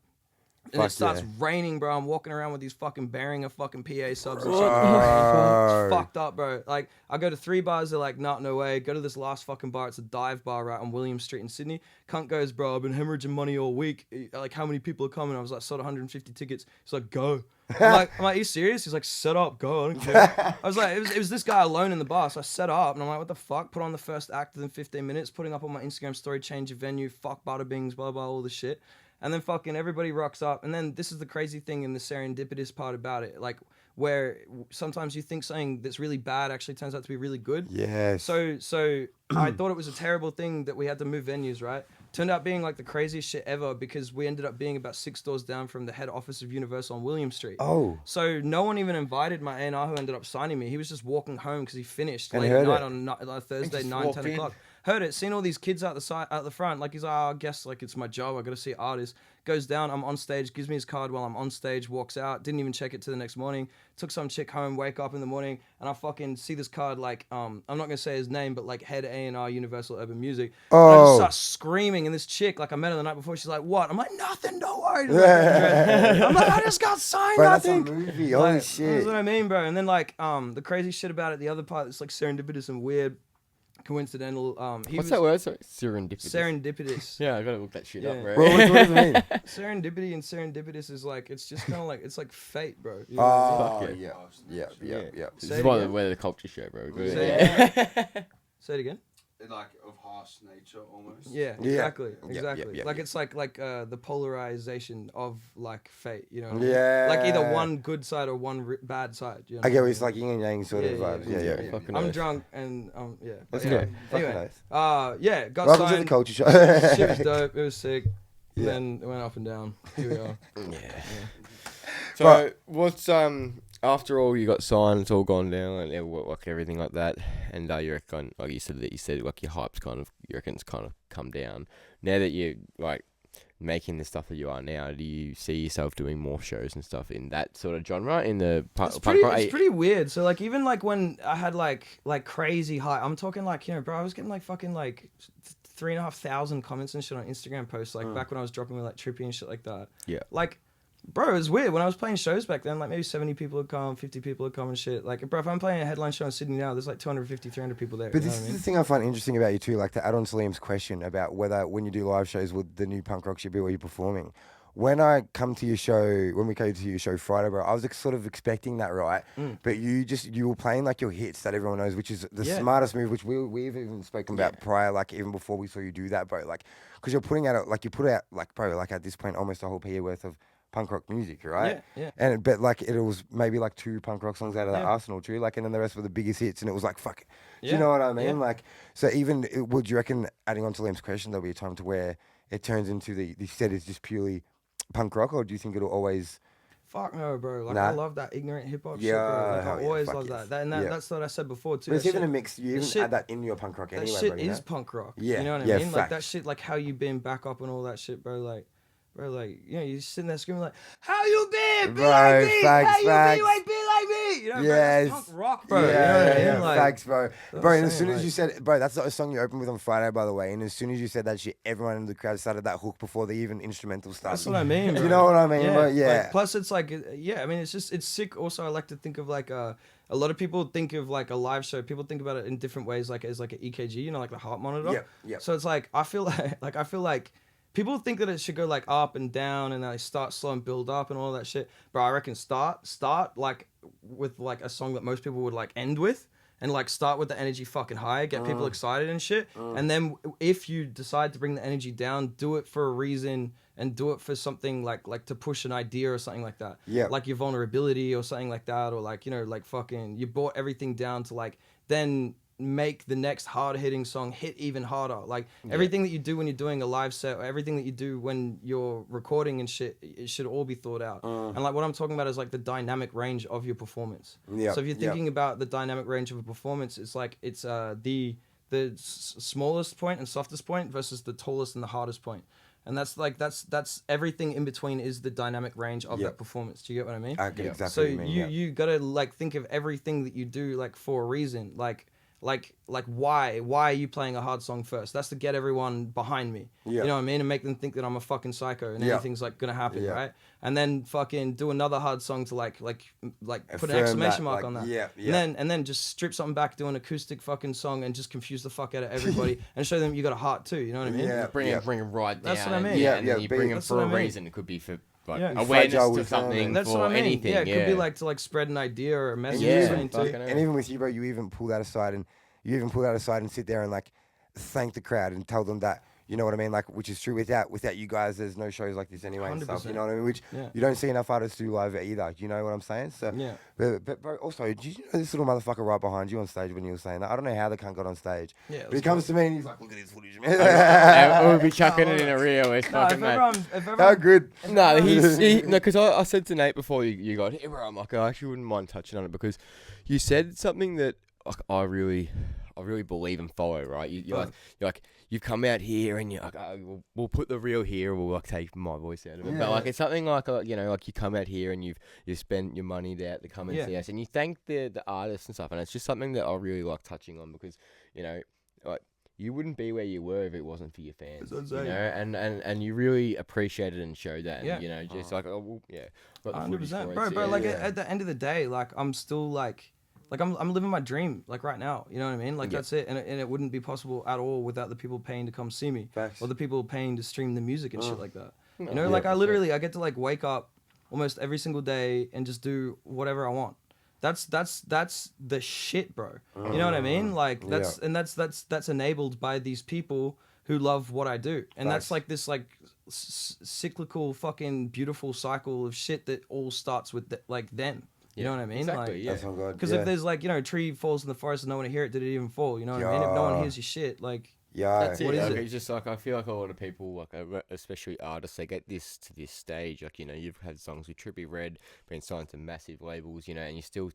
And Fuck it starts yeah. raining, bro. I'm walking around with these fucking bearing of fucking PA subs and shit. It's fucked up, bro. Like, I go to 3 bars, they're like, "Nah, no way." Go to this last fucking bar. It's a dive bar right on William Street in Sydney. Cunt goes, "Bro, I've been hemorrhaging money all week. Like, how many people are coming?" I was like, "Sold 150 tickets." He's like, "Go." I'm like, "Are you serious?" He's like, "Set up, go. I don't care." I was like, it was this guy alone in the bar. So I set up, and I'm like, "What the fuck?" Put on the first act within 15 minutes, putting up on my Instagram story, change your venue, fuck Butterbings, blah, blah, all the shit. And then fucking everybody rocks up. And then this is the crazy thing in the serendipitous part about it. Like, where sometimes you think something that's really bad actually turns out to be really good. Yes. So I thought it was a terrible thing that we had to move venues, right? Turned out being like the craziest shit ever because we ended up being about 6 doors down from the head office of Universal on William Street. Oh. So no one even invited my A&R who ended up signing me. He was just walking home because he finished And late heard at it. night on Thursday, just 9, walked 10 in. o'clock. Heard it, seen all these kids out the front. Like, he's like, "Oh, I guess like it's my job. I got to see artists." Goes down, I'm on stage, gives me his card while I'm on stage, walks out, didn't even check it to the next morning. Took some chick home, wake up in the morning, and I fucking see this card like, I'm not gonna say his name, but like head A&R Universal Urban Music. And I just start screaming, and this chick, like I met her the night before, she's like, "What?" I'm like, "Nothing, don't worry." I'm like, "I just got signed, Bro, I that's think." a movie. Holy Like, shit. That's what I mean, bro. And then like, the crazy shit about it, the other part that's like serendipitous and weird, coincidental. What's that word? Sorry, serendipitous. Serendipitous. Yeah, I gotta look that shit up, Yeah. bro. Bro, what does it mean? Serendipity and serendipitous is like, it's just kind of like, it's like fate, bro. You know what I mean? Oh, yeah. This Say is it why again. we're the culture show, bro. Good. Say it again. Say it again. Like of harsh nature almost. Yeah, Yeah. exactly, Yep, exactly. yep, Like yep. it's like the polarization of like fate, you know? Yeah. Like either one good side or one bad side. You know I get what what it's like yin and yang sort of Yeah, vibes. yeah, Yeah. Fucking I'm nice. drunk and yeah. That's But good. Fucking Anyway, nice. yeah, got Welcome to the signed. culture show. Shit was dope. It was sick. Yeah. Then it went up and down. Here we are. So what's after all you got signed, it's all gone down and like everything like that, and you reckon, like you said like your hype's kind of, you reckon it's kind of come down. Now that you're like making the stuff that you are now, do you see yourself doing more shows and stuff in that sort of genre in the It's pretty weird. So like even like when I had like crazy high, I'm talking like, you know, bro, I was getting like fucking like 3,500 comments and shit on Instagram posts like back when I was dropping with like Trippie and shit like that. Yeah. Like Bro, it was weird. When I was playing shows back then, like maybe 70 people would come, 50 people would come and shit. Like, bro, if I'm playing a headline show in Sydney now, there's like 250, 300 people there. But this is the thing I find interesting about you too, like to add on Salim's question about whether when you do live shows, would the new punk rock should be where you're performing. When I come to your show, when we go to your show Friday, bro, I was sort of expecting that, right? But you were playing like your hits that everyone knows, which is the smartest move, which we've even spoken about prior, like even before we saw you do that, bro. Like, because you're putting out, like you put out, like, bro, like at this point, almost a whole PA worth of punk rock music, right? Yeah. But like it was maybe like 2 punk rock songs out of that arsenal too, like, and then the rest were the biggest hits, and it was like, fuck it. Do you know what I mean? Yeah. Like, so even would you reckon, adding on to Liam's question, there'll be a time to where it turns into the set is just purely punk rock, or do you think it'll always? Fuck no, bro. Like, I love that ignorant hip hop shit, bro. Like, I always love that. That's what I said before too. But it's even a mix. You even add that in your punk rock anyway, that shit bro, is punk rock. Yeah. You know what I mean? Like that shit, like how you been back up and all that shit, bro. Like, you know, you're sitting there screaming like, "How you been? Be like me. How you been? Like, be like me." You know, bro, that's punk rock, bro. Yeah, you know what I mean? Like, facts, bro. Bro, and as soon as you said, bro, that's the song you opened with on Friday, by the way. And as soon as you said that shit, everyone in the crowd started that hook before the even instrumental started. That's what I mean, bro. You know what I mean, bro? Yeah. Like, plus, it's like, I mean, it's sick. Also, I like to think of like a lot of people think of like a live show. People think about it in different ways, like as like an EKG, you know, like the heart monitor. Yeah. So it's like I feel like people think that it should go like up and down and like start slow and build up and all that shit. But I reckon start like with like a song that most people would like end with, and like start with the energy fucking high, get people excited and shit. And then if you decide to bring the energy down, do it for a reason and do it for something like to push an idea or something like that. Yeah. Like your vulnerability or something like that, or like, you know, like fucking you brought everything down to like then make the next hard-hitting song hit even harder. Like everything that you do when you're doing a live set, or everything that you do when you're recording and shit, it should all be thought out. And like what I'm talking about is like the dynamic range of your performance. So if you're thinking about the dynamic range of a performance, it's like it's the smallest point and softest point versus the tallest and the hardest point. And that's like that's everything in between is the dynamic range of that performance. Do you get what I mean? I get exactly so what you mean. you gotta like think of everything that you do like for a reason. Like why are you playing a hard song first? That's to get everyone behind me. You know what I mean? And make them think that I'm a fucking psycho and anything's like gonna happen, right? And then fucking do another hard song to like put an exclamation mark on that. And then just strip something back, do an acoustic fucking song and just confuse the fuck out of everybody and show them you got a heart too. You know what I mean? Bring him right down. That's what I mean. And then you bring him for a reason. It could be for like awareness to something, that's for what I mean. anything. It could be like to like spread an idea or a message. And even with you, bro, you even pull that aside and sit there and like thank the crowd and tell them that, you know what I mean, like, which is true. Without you guys, there's no shows like this anyway and stuff. You know what I mean? Which you don't see enough artists do live either. You know what I'm saying? So but bro, also, did you know this little motherfucker right behind you on stage when you were saying that? I don't know how the cunt got on stage. But he comes to me and he's like, look at this footage, man. We'll be chucking it in a reel. It's fucking mate. How good? No, because I said to Nate before you got here, bro, I'm like, I actually wouldn't mind touching on it because you said something that like, I really believe and follow, right? You're like, you've come out here and you're like, we'll put the reel here, we'll like take my voice out of it. But like, it's something like, you know, like you come out here and you've spent your money there to come and see us, and you thank the artists and stuff, and it's just something that I really like touching on because, you know, like, you wouldn't be where you were if it wasn't for your fans, you know, and you really appreciate it and show that, and, you know, just like, 100%, bro. Like at the end of the day, like I'm still like I'm living my dream like right now. You know what I mean? Like that's it, and it wouldn't be possible at all without the people paying to come see me, or the people paying to stream the music and shit like that. You know, like I get to like wake up almost every single day and just do whatever I want. That's the shit, bro. You know what I mean? Like that's enabled by these people who love what I do, and that's like this like cyclical fucking beautiful cycle of shit that all starts with like them. You know what I mean? Exactly, like, because if there's like, you know, a tree falls in the forest and no one to hear it, did it even fall? You know what I mean? If no one hears your shit, like, that's what is it? It's just like, I feel like a lot of people, like especially artists, they get this to this stage. Like, you know, you've had songs with TRIPPIE REDD, been signed to massive labels, you know, and you still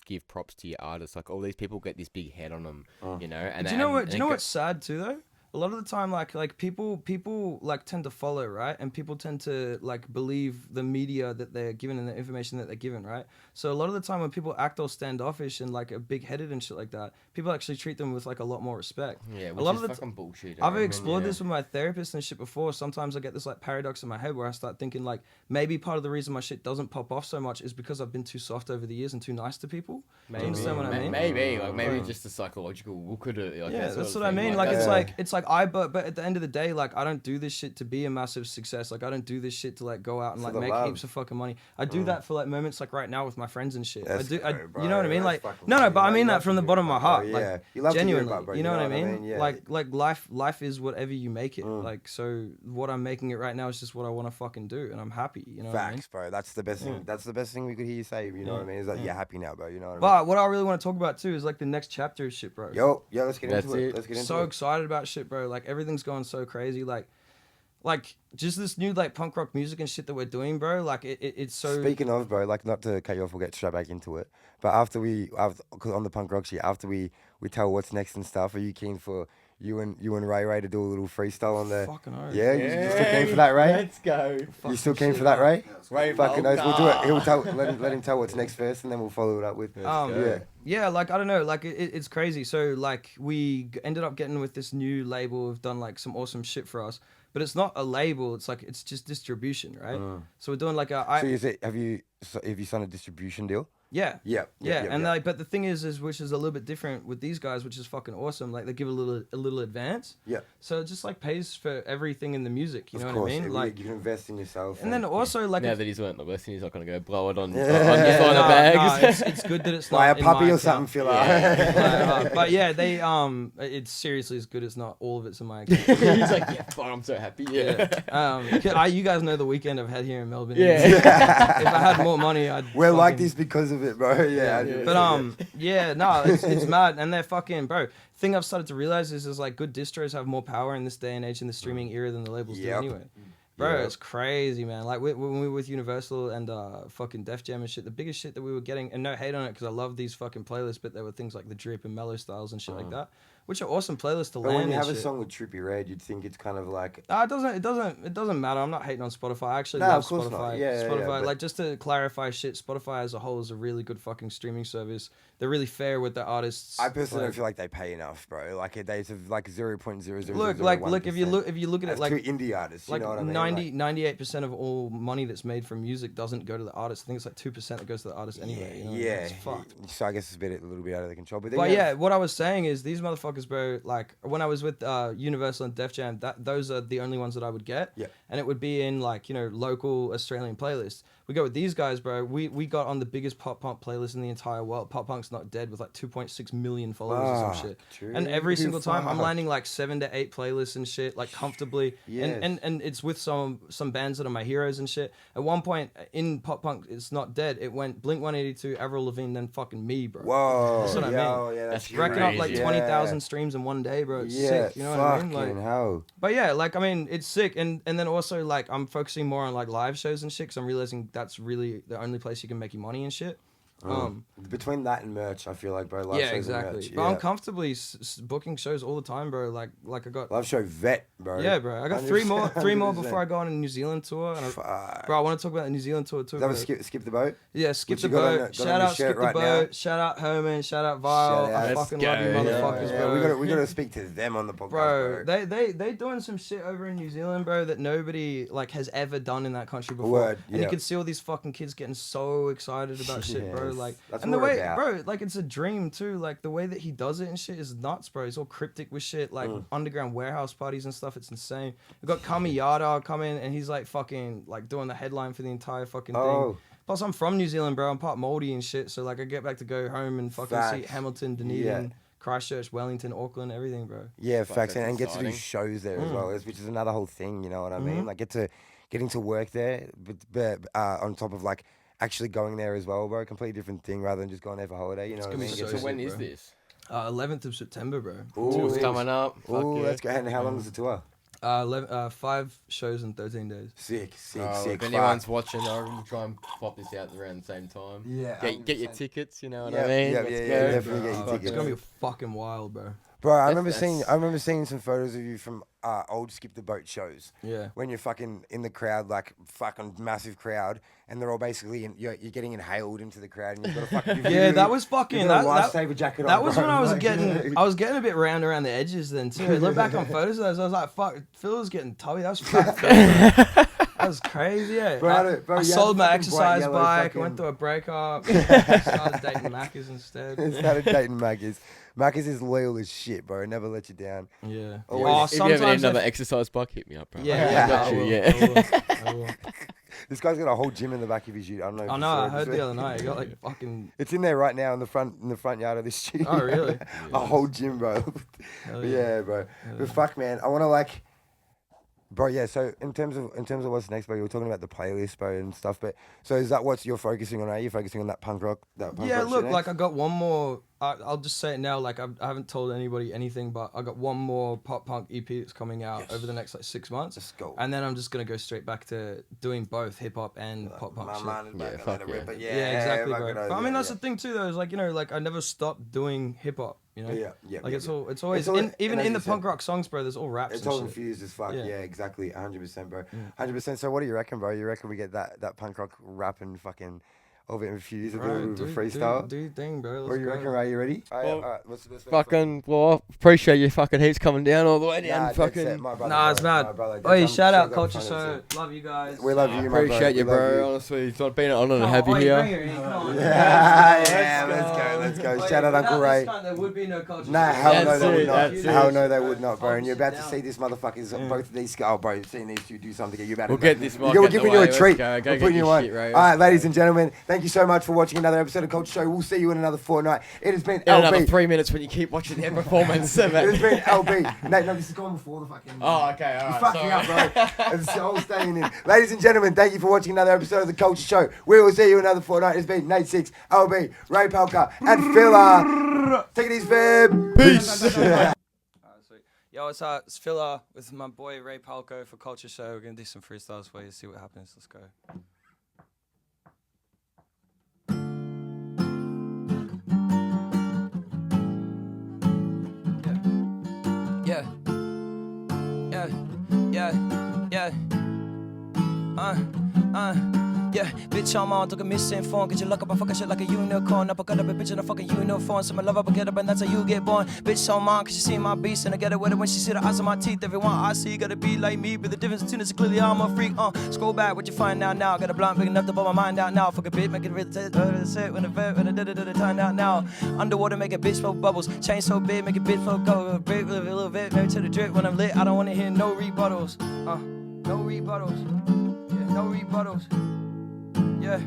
give props to your artists. Like, all these people get this big head on them, you know. And do you know what's sad too though? a lot of the time, like people like tend to follow, right? And people tend to like believe the media that they're given and the information that they're given, right? So a lot of the time when people act all standoffish and like a big-headed and shit like that, people actually treat them with like a lot more respect. Yeah, a which lot is of the fucking bullshit. I've explored this with my therapist and shit before. Sometimes I get this like paradox in my head where I start thinking like maybe part of the reason my shit doesn't pop off so much is because I've been too soft over the years and too nice to people. Do you understand what I mean? Maybe just a psychological. Could have. Like, Yeah, that that's sort what of I thing. mean. Like it's like but at the end of the day, like I don't do this shit to be a massive success. Like I don't do this shit to like go out and like make heaps of fucking money. I do that for like moments like right now with my friends and shit. That's you bro. know what I mean? That's Like fucking no, but I you mean love that from to the do bottom it, of my bro. heart. Yeah. Like You love to do it, genuinely, bro. you know what I mean? Yeah. Like life is whatever you make it. Like so, what I'm making it right now is just what I want to fucking do, and I'm happy. You know what I mean? Facts, bro. That's the best thing. That's the best thing we could hear you say. You know what I mean? Is that you're happy now, bro. You know what I mean? But what I really want to talk about too is like the next chapter of shit, bro. Yo, let's get That's into it. it. Let's get into So it. excited about shit, bro. Like everything's going so crazy. Like just this new like punk rock music and shit that we're doing, bro. Like it's so. Speaking of, bro, like not to cut you off, we'll get straight back into it. But after cause on the punk rock shit, after we tell what's next and stuff, are you keen for you and Ray to do a little freestyle on the? Fucking oath. Yeah, you still keen for that, Ray? Let's go. You still keen for that, Ray? Ray Fucking knows. We'll do it. He'll tell. Let him tell what's next first, and then we'll follow it up with. Yeah, like I don't know, like it's crazy. So like we ended up getting with this new label. We've done like some awesome shit for us, but it's not a label. It's like it's just distribution, right? So we're doing like So have you signed a distribution deal? Yeah. Yeah. And like, but the thing is which is a little bit different with these guys, which is fucking awesome. Like they give a little advance. Yeah. So it just like pays for everything in the music. You know Of what I course, mean? Like, you can invest in yourself. and then also like Now that he's learnt the lesson, he's not going to go blow it on Yeah. designer nah, bags. it's good that it's not buy a in puppy my or account. something, filler. But yeah, they it's seriously as good as not all of it's in my account. He's like, yeah, fuck, I'm so happy. Yeah. You guys know the weekend I've had here in Melbourne. Yeah. If I had more money, I'd. We're like fucking- this because of it, bro. Yeah. But it's mad, and they're fucking bro. Thing I've started to realize is like good distros have more power in this day and age in the streaming era than the labels do anyway. Bro, it's crazy, man. Like when we were with Universal and fucking defJam and shit, the biggest shit that we were getting, and no hate on it because I love these fucking playlists, but there were things like the Drip and Mellow Styles and shit like that, which are awesome playlists to But land. when you and have a shit. song with Trippie Redd, you'd think it's kind of like. It doesn't matter. I'm not hating on Spotify. I actually No, love of course not. Spotify. Yeah, Spotify, but- like just to clarify shit, Spotify as a whole is a really good fucking streaming service. They're really fair with the artists. I personally don't feel like they pay enough, bro. Like it's like 0.0001%. Look if you look at it like two indie artists, you like know what I mean? 98% of all money that's made from music doesn't go to the artist. I think it's like 2% that goes to the artist anyway. You know? Yeah. It's fucked. So I guess it's a little bit out of the control. But, then But you yeah, have- what I was saying is these motherfuckers, bro. Like when I was with Universal and defJam, those are the only ones that I would get. Yeah. And it would be in like local Australian playlists. We go with these guys, bro. We got on the biggest pop punk playlist in the entire world. Pop Punk's Not Dead with like 2.6 million followers or some shit. True. And every single time I'm Fuck. landing like 7 to 8 playlists and shit, like comfortably. Yes. And it's with some bands that are my heroes and shit. At one point in Pop Punk It's Not Dead, it went Blink 182, Avril Lavigne, then fucking me, bro. Whoa. That's what I mean. Yeah, That's Racking up like crazy. 20,000 streams in one day, bro. It's sick. You know what I mean? Like, hell. but yeah, like I mean, it's sick, and then also like I'm focusing more on like live shows and shit, because I'm realizing that's really the only place you can make your money and shit. Between that and merch, I feel like, bro. Live Yeah, shows and exactly. merch, But I'm comfortably booking shows all the time, bro. Like I got. Live show vet, bro. Yeah, bro. I got three more 100%. before I go on a New Zealand tour. And Fuck. bro, I want to talk about the New Zealand tour too. Is that bro. what skip the boat? Yeah, Skip What the you got on Boat. the- got Shout on the out Skip shirt the right Boat. now? Shout out Herman. Shout out Vile. Shout out. I Let's fucking go. love you, Yeah, motherfuckers, yeah, bro. we gotta speak to them on the podcast, Bro, bro. they doing some shit over in New Zealand, bro, that nobody like has ever done in that country before. Word, and you yeah. can see all these fucking kids getting so excited about shit, bro. Yes, Like, that's and what the we're way, about. bro, like it's a dream too. Like the way that he does it and shit is nuts, bro. He's all cryptic with shit, like underground warehouse parties and stuff. It's insane. We got Kamiyada coming, and he's like fucking like doing the headline for the entire fucking Oh. thing. Plus, I'm from New Zealand, bro. I'm part Māori and shit, so like I get back to go home and fucking see Facts. Hamilton, Dunedin, Christchurch, Wellington, Auckland, everything, bro. Yeah, Fuck, facts, that's and get to do exciting. shows there as well, which is another whole thing. You know what I mean? Like getting to work there, but on top of like actually going there as well, bro. Completely different thing rather than just going there for holiday. You know what I gonna be mean? so Get So to- when sick, is bro. this? 11th of September, bro. Ooh, Tour's coming up. Fuck Ooh, yeah. let's go. And how long is the tour? 5 shows in 13 days. Sick. Oh, Sick. if anyone's watching, I'll try and pop this out around the same time. Yeah, Get your 100%. tickets, you know what Yeah, I mean? yeah, Let's yeah, go. definitely get your It's tickets. gonna be fucking wild, bro. Bro, I That's- remember seeing some photos of you from old Skip the Boat shows. Yeah. When you're fucking in the crowd, like fucking massive crowd, and they're all basically you're getting inhaled into the crowd, and you've got a fucking Yeah, that was fucking that. lifesaver jacket on. That was bro. when I was Like, getting a bit round around the edges then too. I look back on photos of those, I was like, fuck, Phil was getting tubby. That was fat. That was crazy, yeah. Bro, I you sold had my a fucking bright exercise yellow bike, fucking- went through a breakup, started dating Maccas instead. Started dating Maccas. Maccas is loyal as shit, bro. Never let you down. Yeah. Always- If you ever need sometimes another if- exercise bike, hit me up, bro. Yeah, I got you. I will, Yeah. I will. This guy's got a whole gym in the back of his ute. I don't know. If I you know, saw I it. heard the other night. You got like fucking. It's in there right now in the front yard of this studio. Oh, really? A whole gym, bro. Hell Yeah, bro. But fuck, man, I want to like, bro. Yeah. So in terms of what's next, bro, you were talking about the playlist, bro, and stuff. But so is that what you're focusing on? Are you focusing on that punk rock? Yeah, rock look, shit like I got one more. I'll just say it now. Like I haven't told anybody anything, but I got one more pop punk EP that's coming out over the next like 6 months. Let's go. And then I'm just gonna go straight back to doing both hip hop and pop punk My shit. man is back Yeah, on fuck that yeah. rip, but Yeah, exactly, fuck bro. it, But I mean, that's yeah. the thing too, though. Is like like I never stopped doing hip hop. You know. Yeah. Like yeah, it's yeah. all. It's always It's all- even and as in you the said, punk rock songs, bro. There's all raps. It's and all shit. infused as fuck. Yeah. Yeah, exactly. 100%, bro. 100%. So what do you reckon, bro? You reckon we get that punk rock rap and fucking all of it infused a Bro, bit do- of a freestyle? Do your thing, bro. What Let's do you go. reckon, Ray? You ready? Well, Alright, what's the best way to Fucking, well, I appreciate you fucking heaps coming down all the way down. Nah, dead fucking. set, my brother, Nah, it's bro, mad. my brother. Oi, I'm shout out sure Culture that Show. funny, Love you guys. We love you, my Appreciate bro. you, We love bro. you. Honestly, it's not been an honor to Oh, have you oi, here. bring her in, come on. Yeah, let's go. Oi, Shout out without Uncle this Ray. cunt, there would be no Culture Nah, Show. hell no, That's they would it, not. that's it. Hell no, they would not, bro. And you're Hold about to shit see these motherfuckers, both of these. Oh, bro, seeing these two do something. You're about to. We'll get this mic We're out the giving way. you a Let's treat. go. Go We're get putting your you on. shit, Ray. All right, ladies and gentlemen, thank you so much for watching another episode of Culture Show. We'll see you in another fortnight. It has been In another LB. 3 minutes when you keep watching their performance. It has been LB. Nate, no, this is gone before the fucking. Oh, okay, You alright. fucked me up, bro. It's all staying in. Ladies and gentlemen, thank you for watching another episode of the Culture Show. We will see you another fortnight. It's been Nate Six, LB, Ray Palka, and Filler. Take it easy, fam. Peace. Alright, sweet. Yo, it's Filler with my boy Ray Palco for Culture Show. We're gonna do some freestyles for you, see what happens. Let's go. Yeah. Yeah. Yeah. Yeah. Yeah, bitch, I'm on, took a misinformed. Get your luck up, I fucking shit like a unicorn. Up, I got up a bitch in a fucking uniform. So my love up, I get up, and that's how you get born. Bitch, I'm on, cause she see my beast, and I get it with her when she see the eyes on my teeth. Everyone I see gotta be like me, but the difference between us is clearly I'm a freak. Scroll back, what you find out now? Got a blunt big enough to blow my mind out now. Fuck a bitch, make it really set when I did it, time out now. Underwater, make a bitch flow bubbles. Chain so big, make a bitch flow go. Break a little bit, maybe to the drip when I'm lit. I don't wanna hear no rebuttals. No rebuttals. Yeah, no rebuttals. Yeah.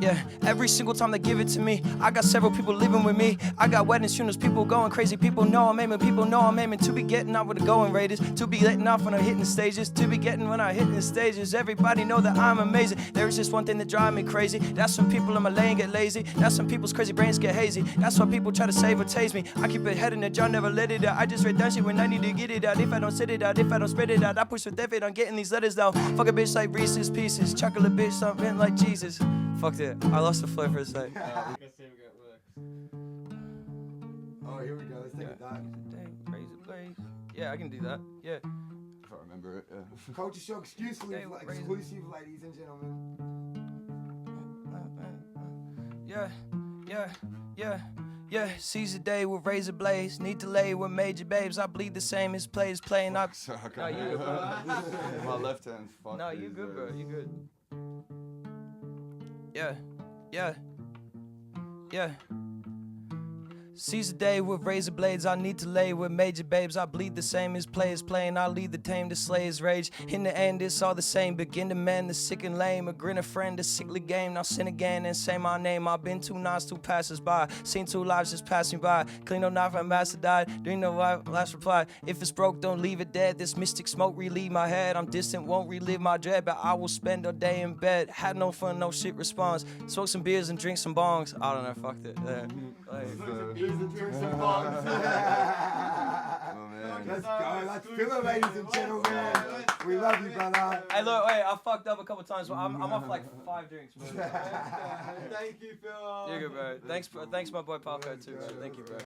Yeah, every single time they give it to me, I got several people living with me. I got weddings, funerals, people going crazy. People know I'm aiming, people know I'm aiming to be getting out with the going raiders, to be letting off when I'm hitting the stages, to be getting when I'm hitting the stages. Everybody know that I'm amazing. There is just one thing that drives me crazy. That's when people in my lane get lazy. That's when people's crazy brains get hazy. That's why people try to save or tase me. I keep it head in the jar, never let it out. I just write down shit when I need to get it out. If I don't sit it out, if I don't spread it out, I push with effort on getting these letters down. Fuck a bitch like Reese's Pieces. Chocolate bitch, something like Jesus. Fucked it. I lost the flow for a sec. Oh, here we go. Let's take a dive. Yeah, I can do that. Yeah. If I remember it, yeah. Culture Show exclusive, ladies and gentlemen. Yeah. Seize the day with razor blades. Need to lay with major babes. I bleed the same as players playing. So I No, can't you good, bro. My left hand's fucked. No, you these good, bro. days. You good. Yeah. Seize the day with razor blades. I need to lay with major babes. I bleed the same as players playing. I lead the tame, the slayer's rage. In the end, it's all the same. Begin to mend the sick and lame. A grin a friend, a sickly game. Now sin again and say my name. I've been too nice, two passers by. Seen two lives just pass me by. Clean no knife, my master died. Doing no last reply. If it's broke, don't leave it dead. This mystic smoke relieve my head. I'm distant, won't relive my dread. But I will spend a day in bed. Had no fun, no shit response. Smoke some beers and drink some bongs. I don't know, fucked it. Yeah. Oh, man. Let's go. Let's fill it, ladies and gentlemen. We love you, brother. Hey, look, wait, I fucked up a couple times, but I'm off like 5 drinks, bro. Thank you, Phil. You're good, bro. Thanks, my boy Palco, too, bro. Thank you, bro.